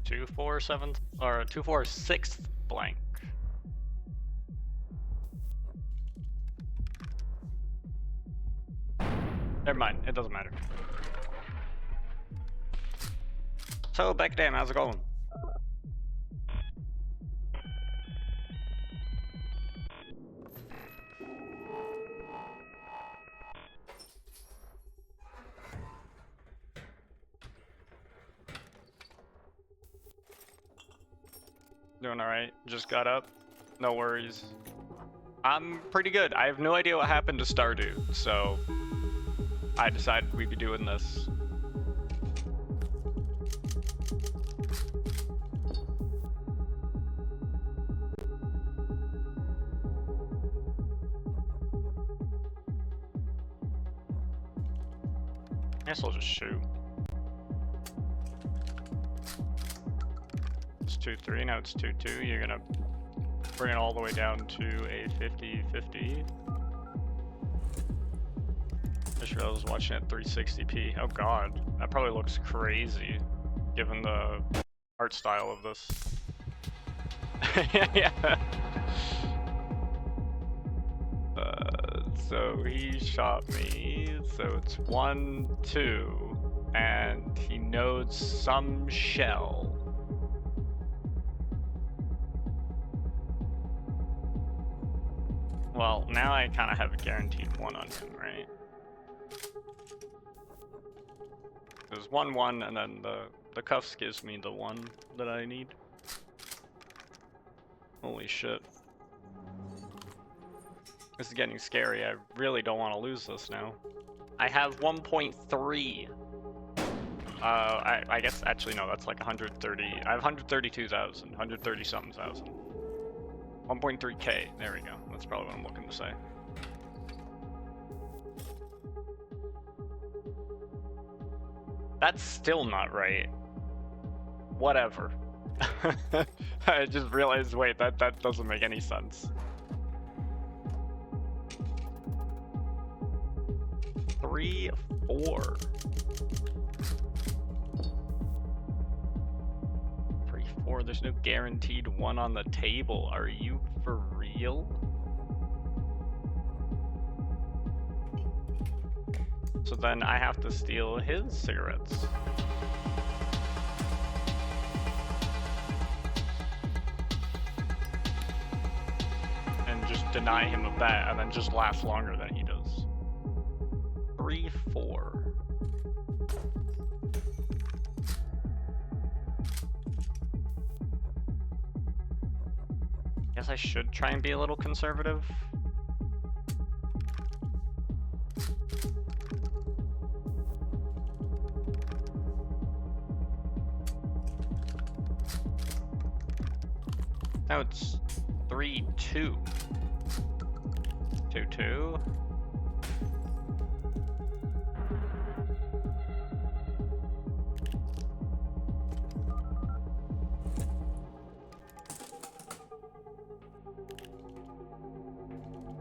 Two, 4, 7th, or 2, 4, 6th blank. Never mind, it doesn't matter. So, back then, how's it going? Doing alright, just got up. No worries. I'm pretty good. I have no idea what happened to Stardew, so I decided we'd be doing this. I guess I'll just shoot. It's 2-3, now it's 2-2. You're gonna bring it all the way down to a 50-50. Just realized I was watching at 360p. Oh god, that probably looks crazy, given the art style of this. Yeah. So he shot me, so it's 1-2, and he nodes some shell. Well, now I kind of have a guaranteed 1 on him, right? There's 1-1, and then the cuffs gives me the 1 that I need. Holy shit. This is getting scary. I really don't want to lose this now. I have 1.3. I guess, actually no, that's like 130. I have 132,000, 130 something thousand. 1.3k, there we go. That's probably what I'm looking to say. That's still not right. Whatever. I just realized, wait, that doesn't make any sense. 3, 4. 3, 4. There's no guaranteed 1 on the table. Are you for real? So then I have to steal his cigarettes. And just deny him of that, and then just last longer than he does. 3, 4. guess I should try and be a little conservative. Now it's 3-2. 2-2.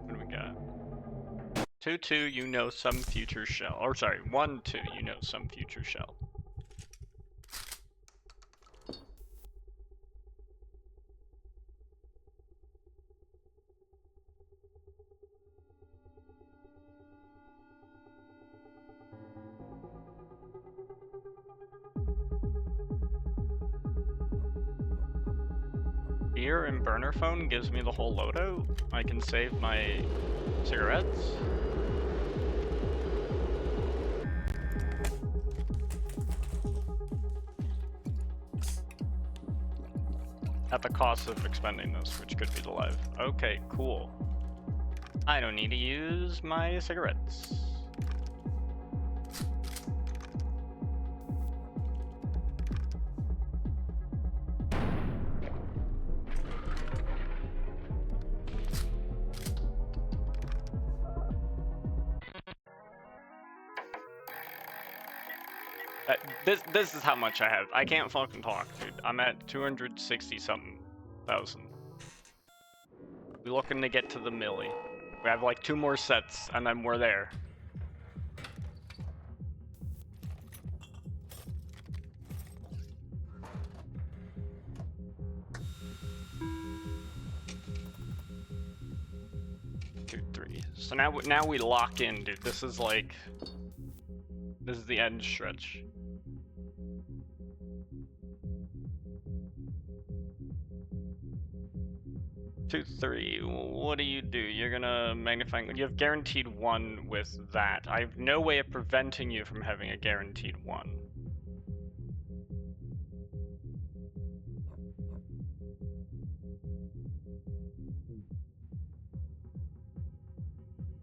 What do we got? 2-2, you know some future shell. Or sorry, 1-2, you know some future shell. Beer and burner phone gives me the whole loadout. I can save my cigarettes. At the cost of expending this, which could be the live. Okay, cool. I don't need to use my cigarettes. This is how much I have. I can't fucking talk, dude. I'm at 260 something thousand. We're looking to get to the milli. We have like 2 more sets, and then we're there. Two, three. So now we lock in, dude. This is like, this is the end stretch. Two, three. What do? You're gonna magnifying. You have guaranteed 1 with that. I have no way of preventing you from having a guaranteed 1.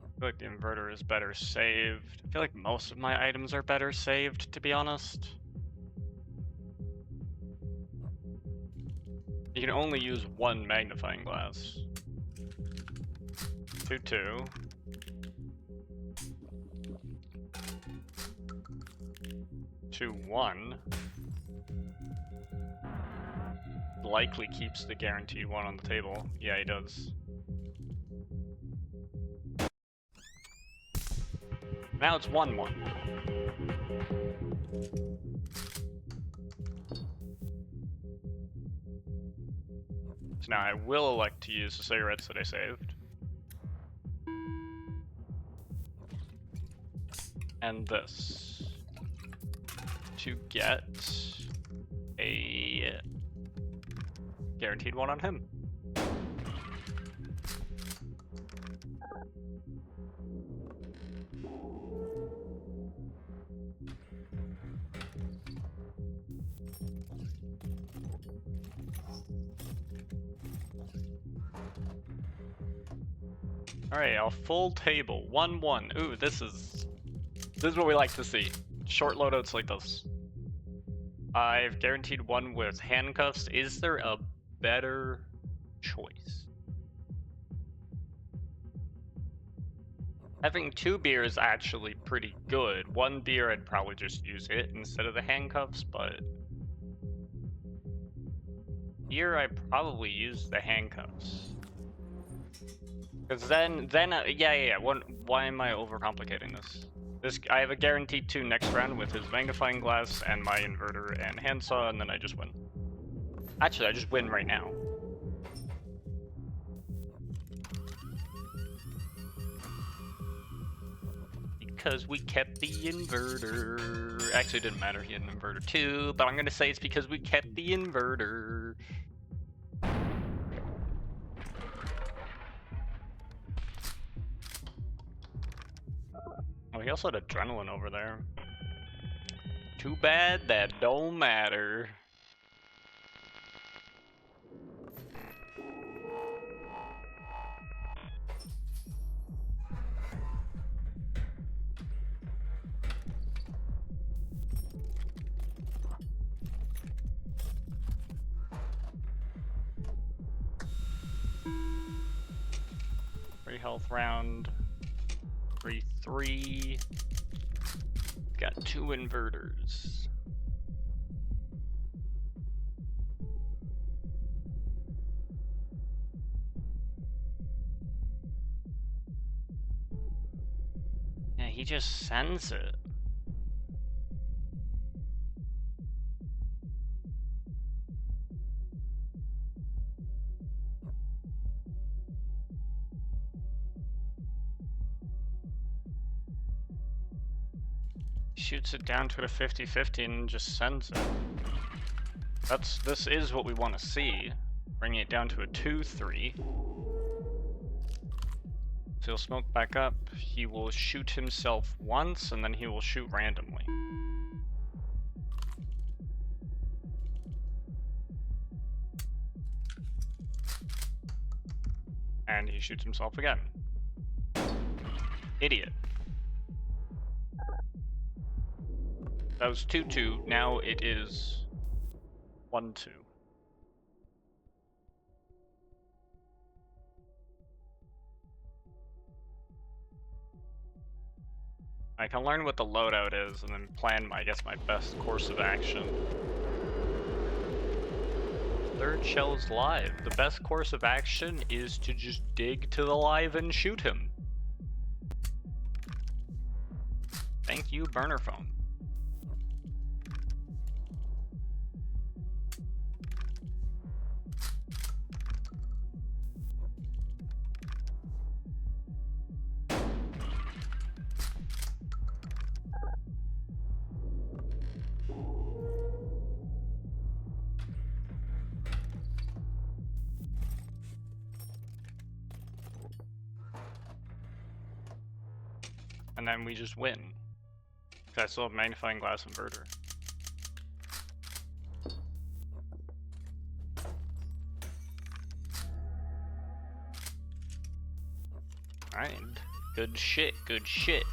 I feel like the inverter is better saved. I feel like most of my items are better saved, to be honest. You can only use 1 magnifying glass. 2-2. 2-1. Likely keeps the guaranteed 1 on the table. Yeah, he does. Now it's 1-1. So now I will elect to use the cigarettes that I saved. And this. To get a guaranteed 1 on him. Alright, a full table, 1-1. Ooh, this is what we like to see. Short loadouts like this. I've guaranteed 1 with handcuffs. Is there a better choice? Having 2 beers is actually pretty good. 1 beer, I'd probably just use it instead of the handcuffs, but here I probably use the handcuffs. Because then, yeah. Why am I overcomplicating this? I have a guaranteed 2 next round with his magnifying glass and my inverter and handsaw, and then I just win. Actually, I just win right now. Because we kept the inverter. Actually, it didn't matter. He had an inverter too, but I'm gonna say it's because we kept the inverter. Oh, he also had adrenaline over there. Too bad that don't matter. 3 health round. 3-3. Got 2 inverters. Yeah, he just sends it. Shoots it down to a 50-50 and just sends it. This is what we want to see. Bringing it down to a 2-3. So he'll smoke back up, he will shoot himself once, and then he will shoot randomly. And he shoots himself again. Idiot. That was 2-2, now it is 1-2. I can learn what the loadout is and then plan, I guess, my best course of action. Third shell's live. The best course of action is to just dig to the live and shoot him. Thank you, burner phone. And then we just win. Because I still have magnifying glass inverter. Alright. Good shit, good shit.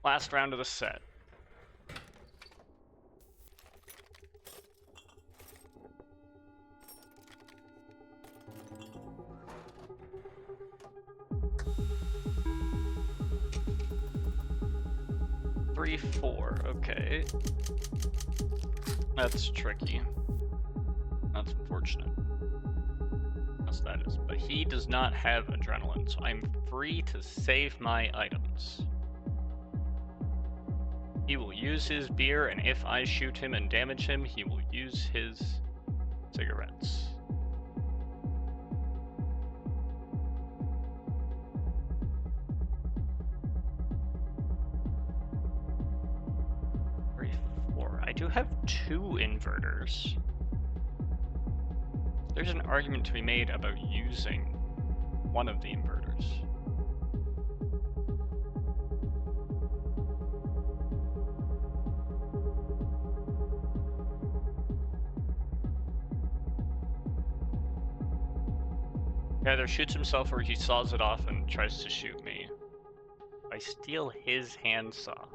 Last round of the set. Three, 4, okay. That's tricky. That's unfortunate. Yes, that is. But he does not have adrenaline, so I'm free to save my items. He will use his beer, and if I shoot him and damage him, he will use his cigarettes. I do have 2 inverters. There's an argument to be made about using one of the inverters. He either shoots himself or he saws it off and tries to shoot me. If I steal his handsaw.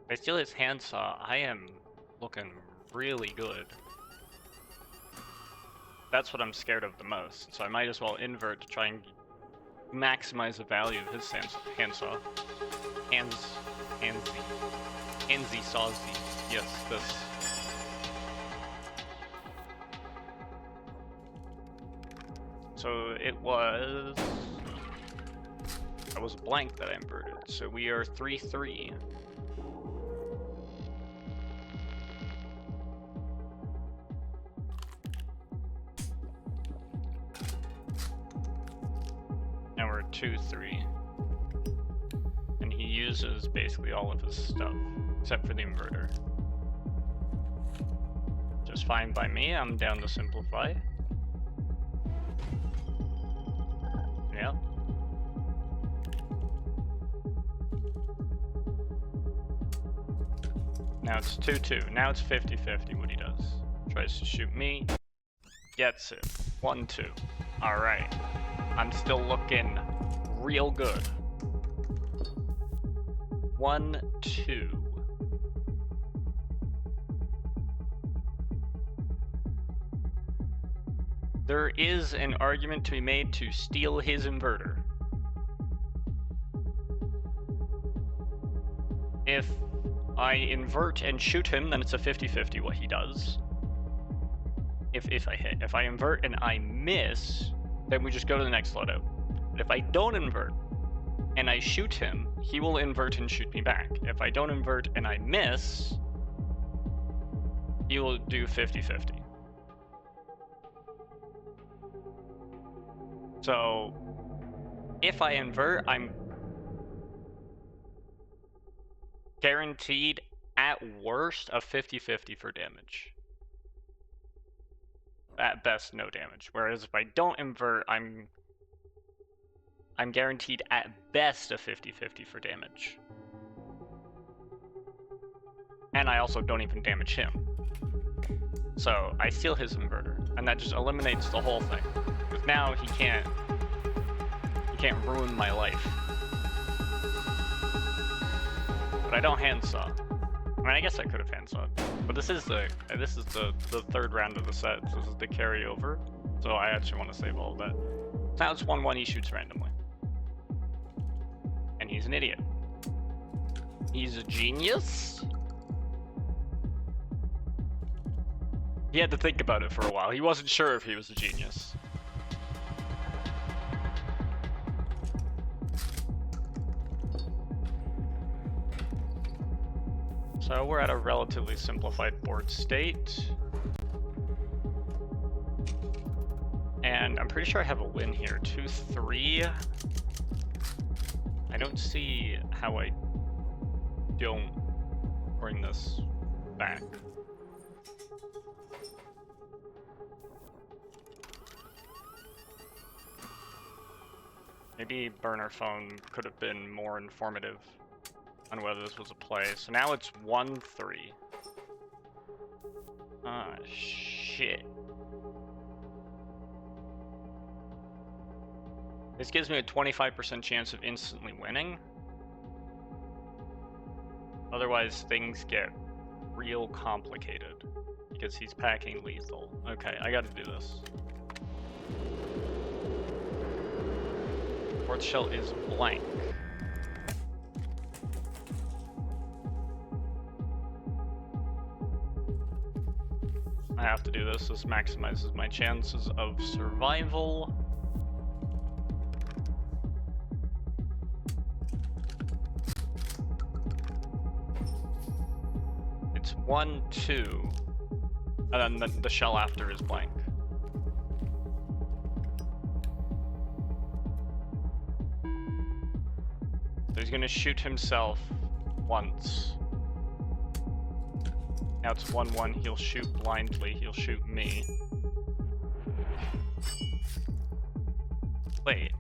If I steal his handsaw, I am looking really good. That's what I'm scared of the most, so I might as well invert to try and maximize the value of his handsaw. Handsy sawsy. Yes, this. So it was... That was a blank that I inverted, so we are 3-3. Now we're 2-3. And he uses basically all of his stuff, except for the inverter. Just fine by me, I'm down to simplify. Yeah. Now it's 2-2. Now it's 50-50 what he does. Tries to shoot me. Gets it. 1, 2. Alright. I'm still looking real good. 1, 2. There is an argument to be made to steal his inverter. If I invert and shoot him, then it's a 50-50 what he does. If I hit. If I invert and I miss, then we just go to the next loadout. But if I don't invert and I shoot him, he will invert and shoot me back. If I don't invert and I miss, he will do 50-50. So, if I invert, I'm guaranteed, at worst, a 50-50 for damage. At best, no damage. Whereas if I don't invert, I'm guaranteed at best a 50-50 for damage. And I also don't even damage him. So, I steal his inverter, and that just eliminates the whole thing. Because now he can't ruin my life. But I don't handsaw. I mean, I guess I could have handsawed. But this is the third round of the set. So this is the carryover. So I actually want to save all of that. Now it's 1-1, he shoots randomly. And he's an idiot. He's a genius? He had to think about it for a while. He wasn't sure if he was a genius. So we're at a relatively simplified board state. And I'm pretty sure I have a win here. 2-3. I don't see how I don't bring this back. Maybe burner phone could have been more informative on whether this was a play. So now it's 1-3. Ah, shit. This gives me a 25% chance of instantly winning. Otherwise, things get real complicated. Because he's packing lethal. Okay, I gotta do this. Fourth shell is blank. I have to do this. This maximizes my chances of survival. It's 1-2. And then the shell after is blank. So he's gonna shoot himself once. Now it's 1-1, he'll shoot blindly, he'll shoot me. Wait.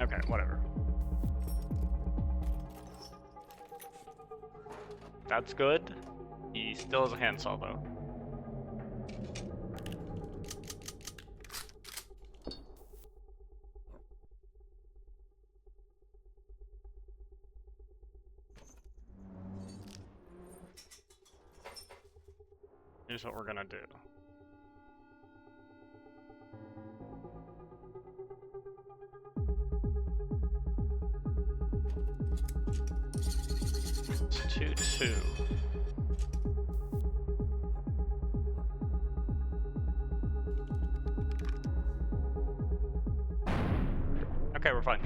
Okay, whatever. That's good. He still has a handsaw though. Here's what we're gonna do. It's 2-2. Okay, we're fine.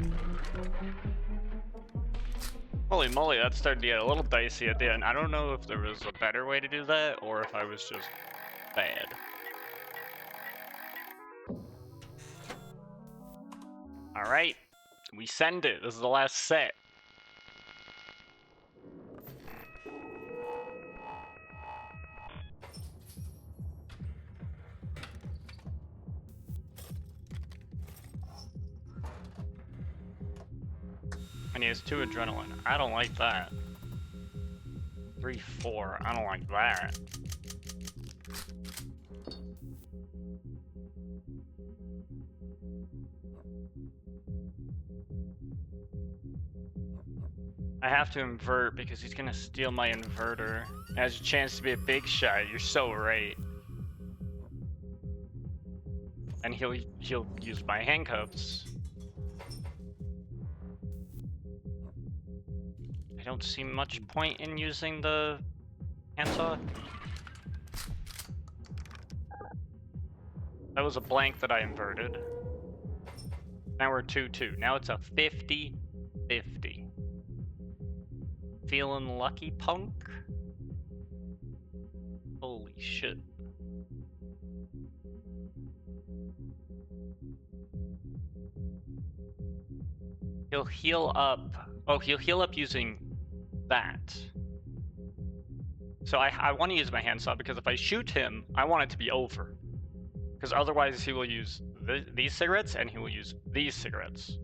Holy moly, that started to get a little dicey at the end. I don't know if there was a better way to do that, or if I was just bad. Alright, we send it. This is the last set. And he has 2 adrenaline. I don't like that. 3, 4. I don't like that. I have to invert because he's gonna steal my inverter. It has a chance to be a big shot. You're so right. And he'll use my handcuffs. I don't see much point in using the handsaw. That was a blank that I inverted. Now we're 2-2. Now it's a 50-50. Feeling lucky, punk? Holy shit. He'll heal up. Oh, he'll heal up using that. So I want to use my handsaw because if I shoot him, I want it to be over. Because otherwise he will use these cigarettes and he will use these cigarettes.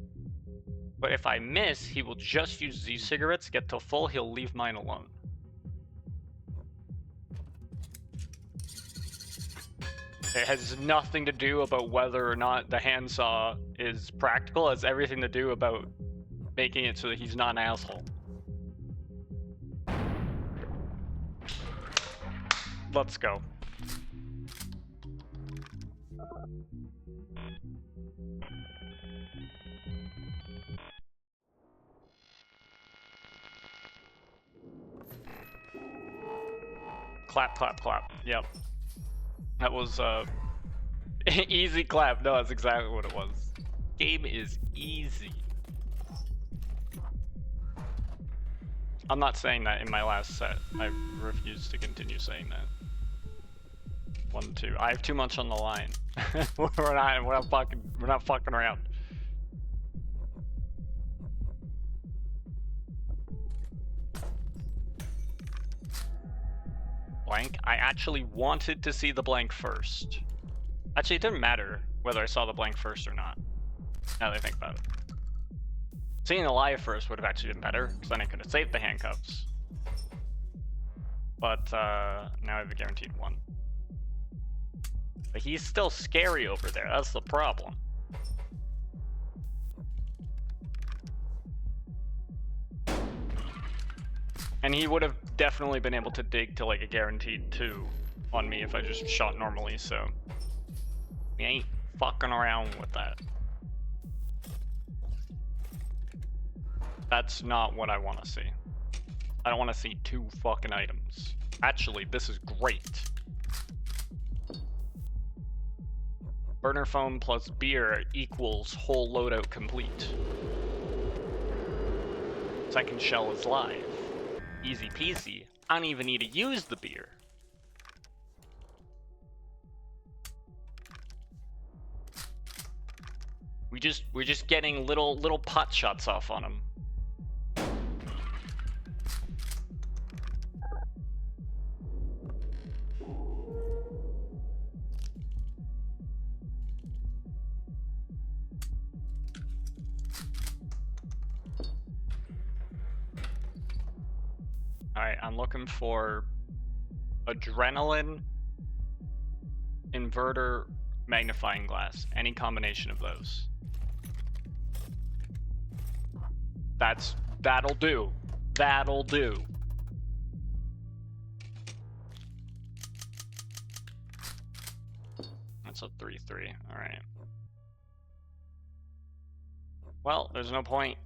But if I miss, he will just use these cigarettes, get to full, he'll leave mine alone. It has nothing to do about whether or not the handsaw is practical. It has everything to do about making it so that he's not an asshole. Let's go. Clap, clap, clap. Yep. That was easy clap. No, that's exactly what it was. Game is easy. I'm not saying that in my last set. I refuse to continue saying that. 1, 2. I have too much on the line. we're not fucking around. Blank. I actually wanted to see the blank first. Actually, it didn't matter whether I saw the blank first or not. Now that I think about it. Seeing the live first would have actually been better, because then I could have saved the handcuffs. But now I have a guaranteed 1. But he's still scary over there, that's the problem. And he would have definitely been able to dig to like a guaranteed 2 on me if I just shot normally, so we ain't fucking around with that. That's not what I want to see. I don't want to see 2 fucking items. Actually, this is great. Burner foam plus beer equals whole loadout complete. Second shell is live. Easy peasy. I don't even need to use the beer. We're just getting little pot shots off on him. Alright, I'm looking for adrenaline, inverter, magnifying glass. Any combination of those. That'll do. That'll do. That's a 3-3. Alright. Well, there's no point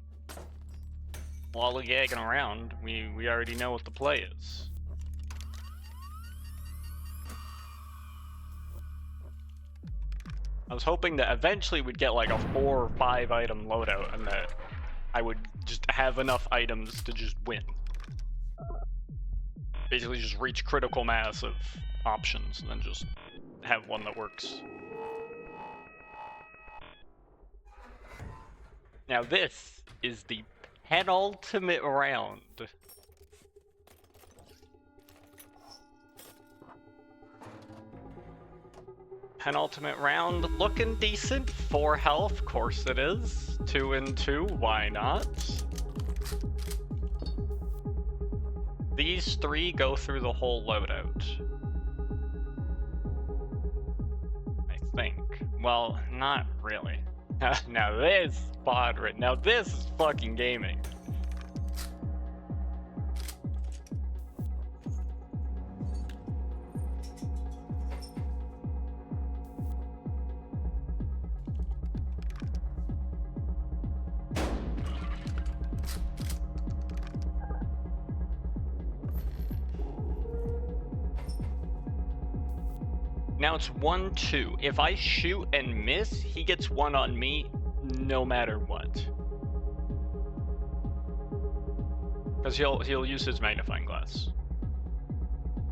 lollygagging around. We already know what the play is. I was hoping that eventually we'd get like a 4 or 5 item loadout and that I would just have enough items to just win. Basically just reach critical mass of options and then just have one that works. Now this is the penultimate round. Penultimate round, looking decent. 4 health, of course it is. 2 and 2, why not? These 3 go through the whole loadout. I think. Well, not really. Now this pod right now, this is fucking gaming. Now it's 1-2. If I shoot and miss, he gets 1 on me, no matter what. Because he'll use his magnifying glass.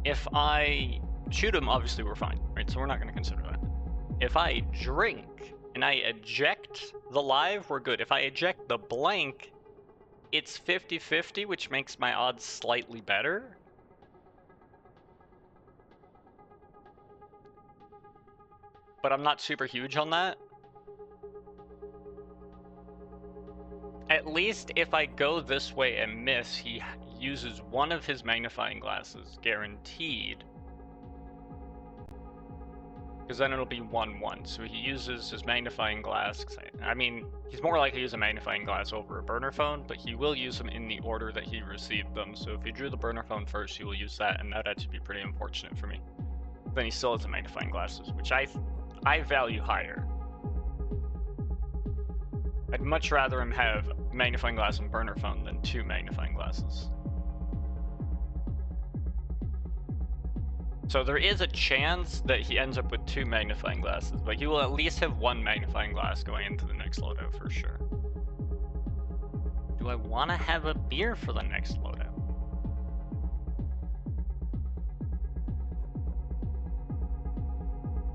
If I shoot him, obviously we're fine, right? So we're not going to consider that. If I drink and I eject the live, we're good. If I eject the blank, it's 50-50, which makes my odds slightly better. But I'm not super huge on that. At least if I go this way and miss, he uses one of his magnifying glasses, guaranteed. Because then it'll be 1-1. So he uses his magnifying glass. I mean, he's more likely to use a magnifying glass over a burner phone, but he will use them in the order that he received them. So if he drew the burner phone first, he will use that, and that'd actually be pretty unfortunate for me. Then he still has the magnifying glasses, which I value higher. I'd much rather him have magnifying glass and burner phone than 2 magnifying glasses. So there is a chance that he ends up with 2 magnifying glasses, but he will at least have 1 magnifying glass going into the next loadout for sure. Do I want to have a beer for the next loadout?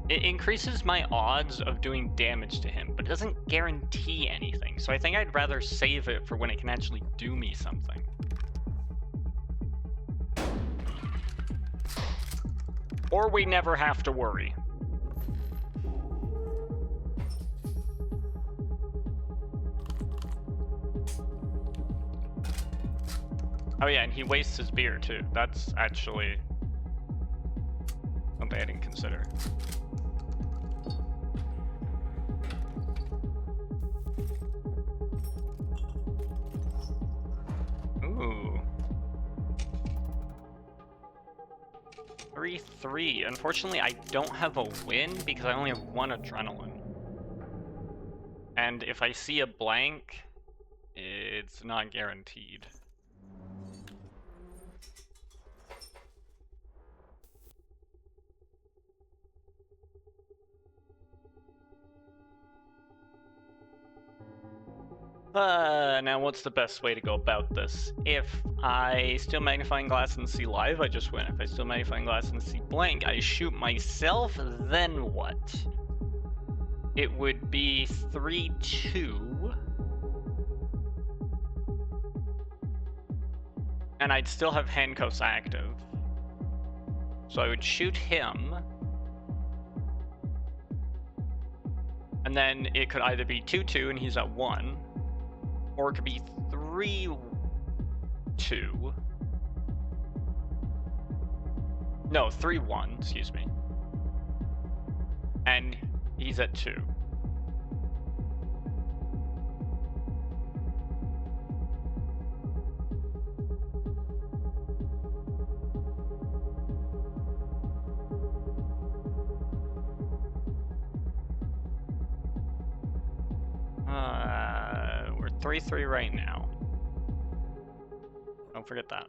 It increases my odds of doing damage to him, but it doesn't guarantee anything. So I think I'd rather save it for when it can actually do me something. Or we never have to worry. Oh yeah, and he wastes his beer too. That's actually something I didn't consider. Ooh. 3-3. Unfortunately, I don't have a win because I only have 1 adrenaline. And if I see a blank, it's not guaranteed. Now what's the best way to go about this? If I steal magnifying glass and see live, I just win. If I steal magnifying glass and see blank, I shoot myself, then what? It would be 3-2. And I'd still have handcuffs active. So I would shoot him. And then it could either be 2-2 and he's at 1. Or it could be 3-2. No, 3-1, excuse me. And he's at 2. We're 3-3 right now. Don't forget that.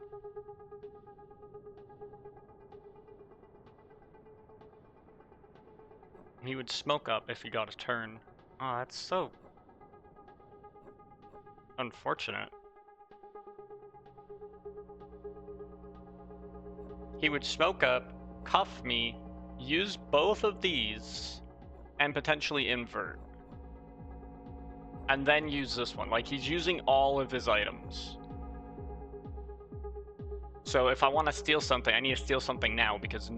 He would smoke up if he got a turn. Oh, that's so unfortunate. He would smoke up, cuff me, use both of these, and potentially invert. and then use this one. Like, he's using all of his items. So if I want to steal something, I need to steal something now, because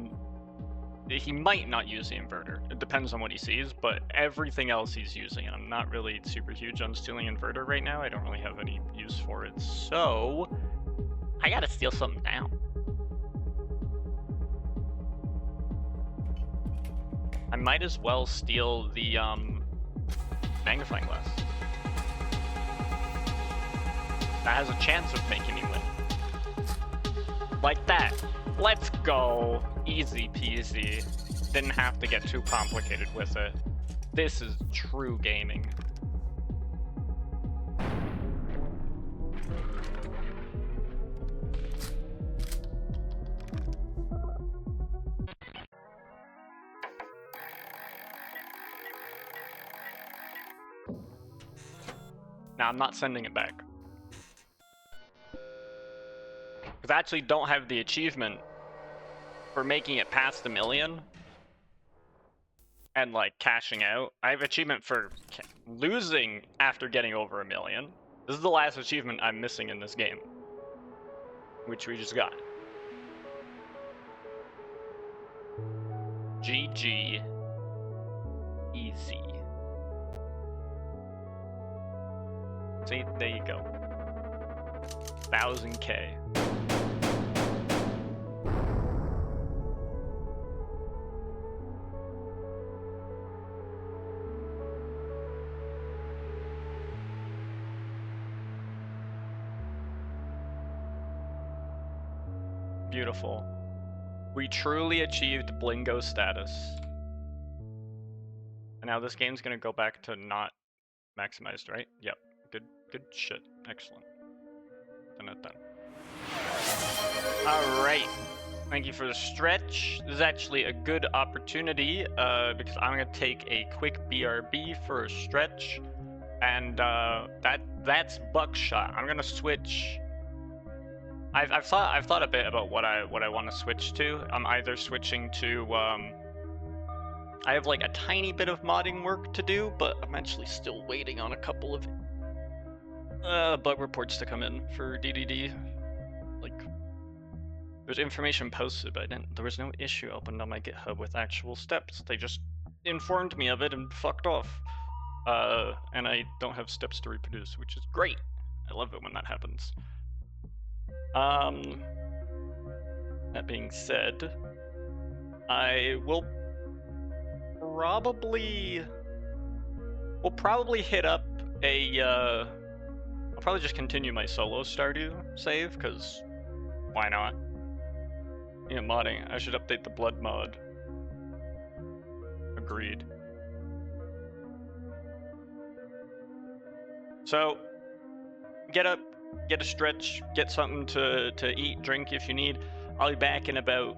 he might not use the inverter. It depends on what he sees, but everything else he's using, and I'm not really super huge on stealing inverter right now. I don't really have any use for it, so I gotta steal something now. I might as well steal the magnifying glass. That has a chance of making me win. Like that. Let's go. Easy peasy. Didn't have to get too complicated with it. This is true gaming. Now, I'm not sending it back. Because I actually don't have the achievement for making it past the million and like cashing out. I have achievement for losing after getting over 1 million. This is the last achievement I'm missing in this game, which we just got. GG. Easy. See, there you go. 1000K. Beautiful. We truly achieved Blingo status. And now this game's gonna go back to not maximized, right? Yep. Good shit. Excellent. Dun. Alright. Thank you for the stretch. This is actually a good opportunity because I'm gonna take a quick BRB for a stretch. And that's Buckshot. I'm gonna switch. I've thought a bit about what I want to switch to. I'm either switching to I have like a tiny bit of modding work to do, but I'm actually still waiting on a couple of bug reports to come in for DDD. Like, there's information posted, but there was no issue opened on my GitHub with actual steps. They just informed me of it and fucked off. And I don't have steps to reproduce, which is great. I love it when that happens. That being said, I will probably hit up a I'll probably just continue my solo Stardew save, because why not? Yeah, modding. I should update the blood mod. Agreed. So, get up, get a stretch, get something to eat, drink if you need. I'll be back in about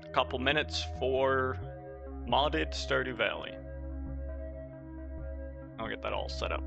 a couple minutes for modded Stardew Valley. I'll get that all set up.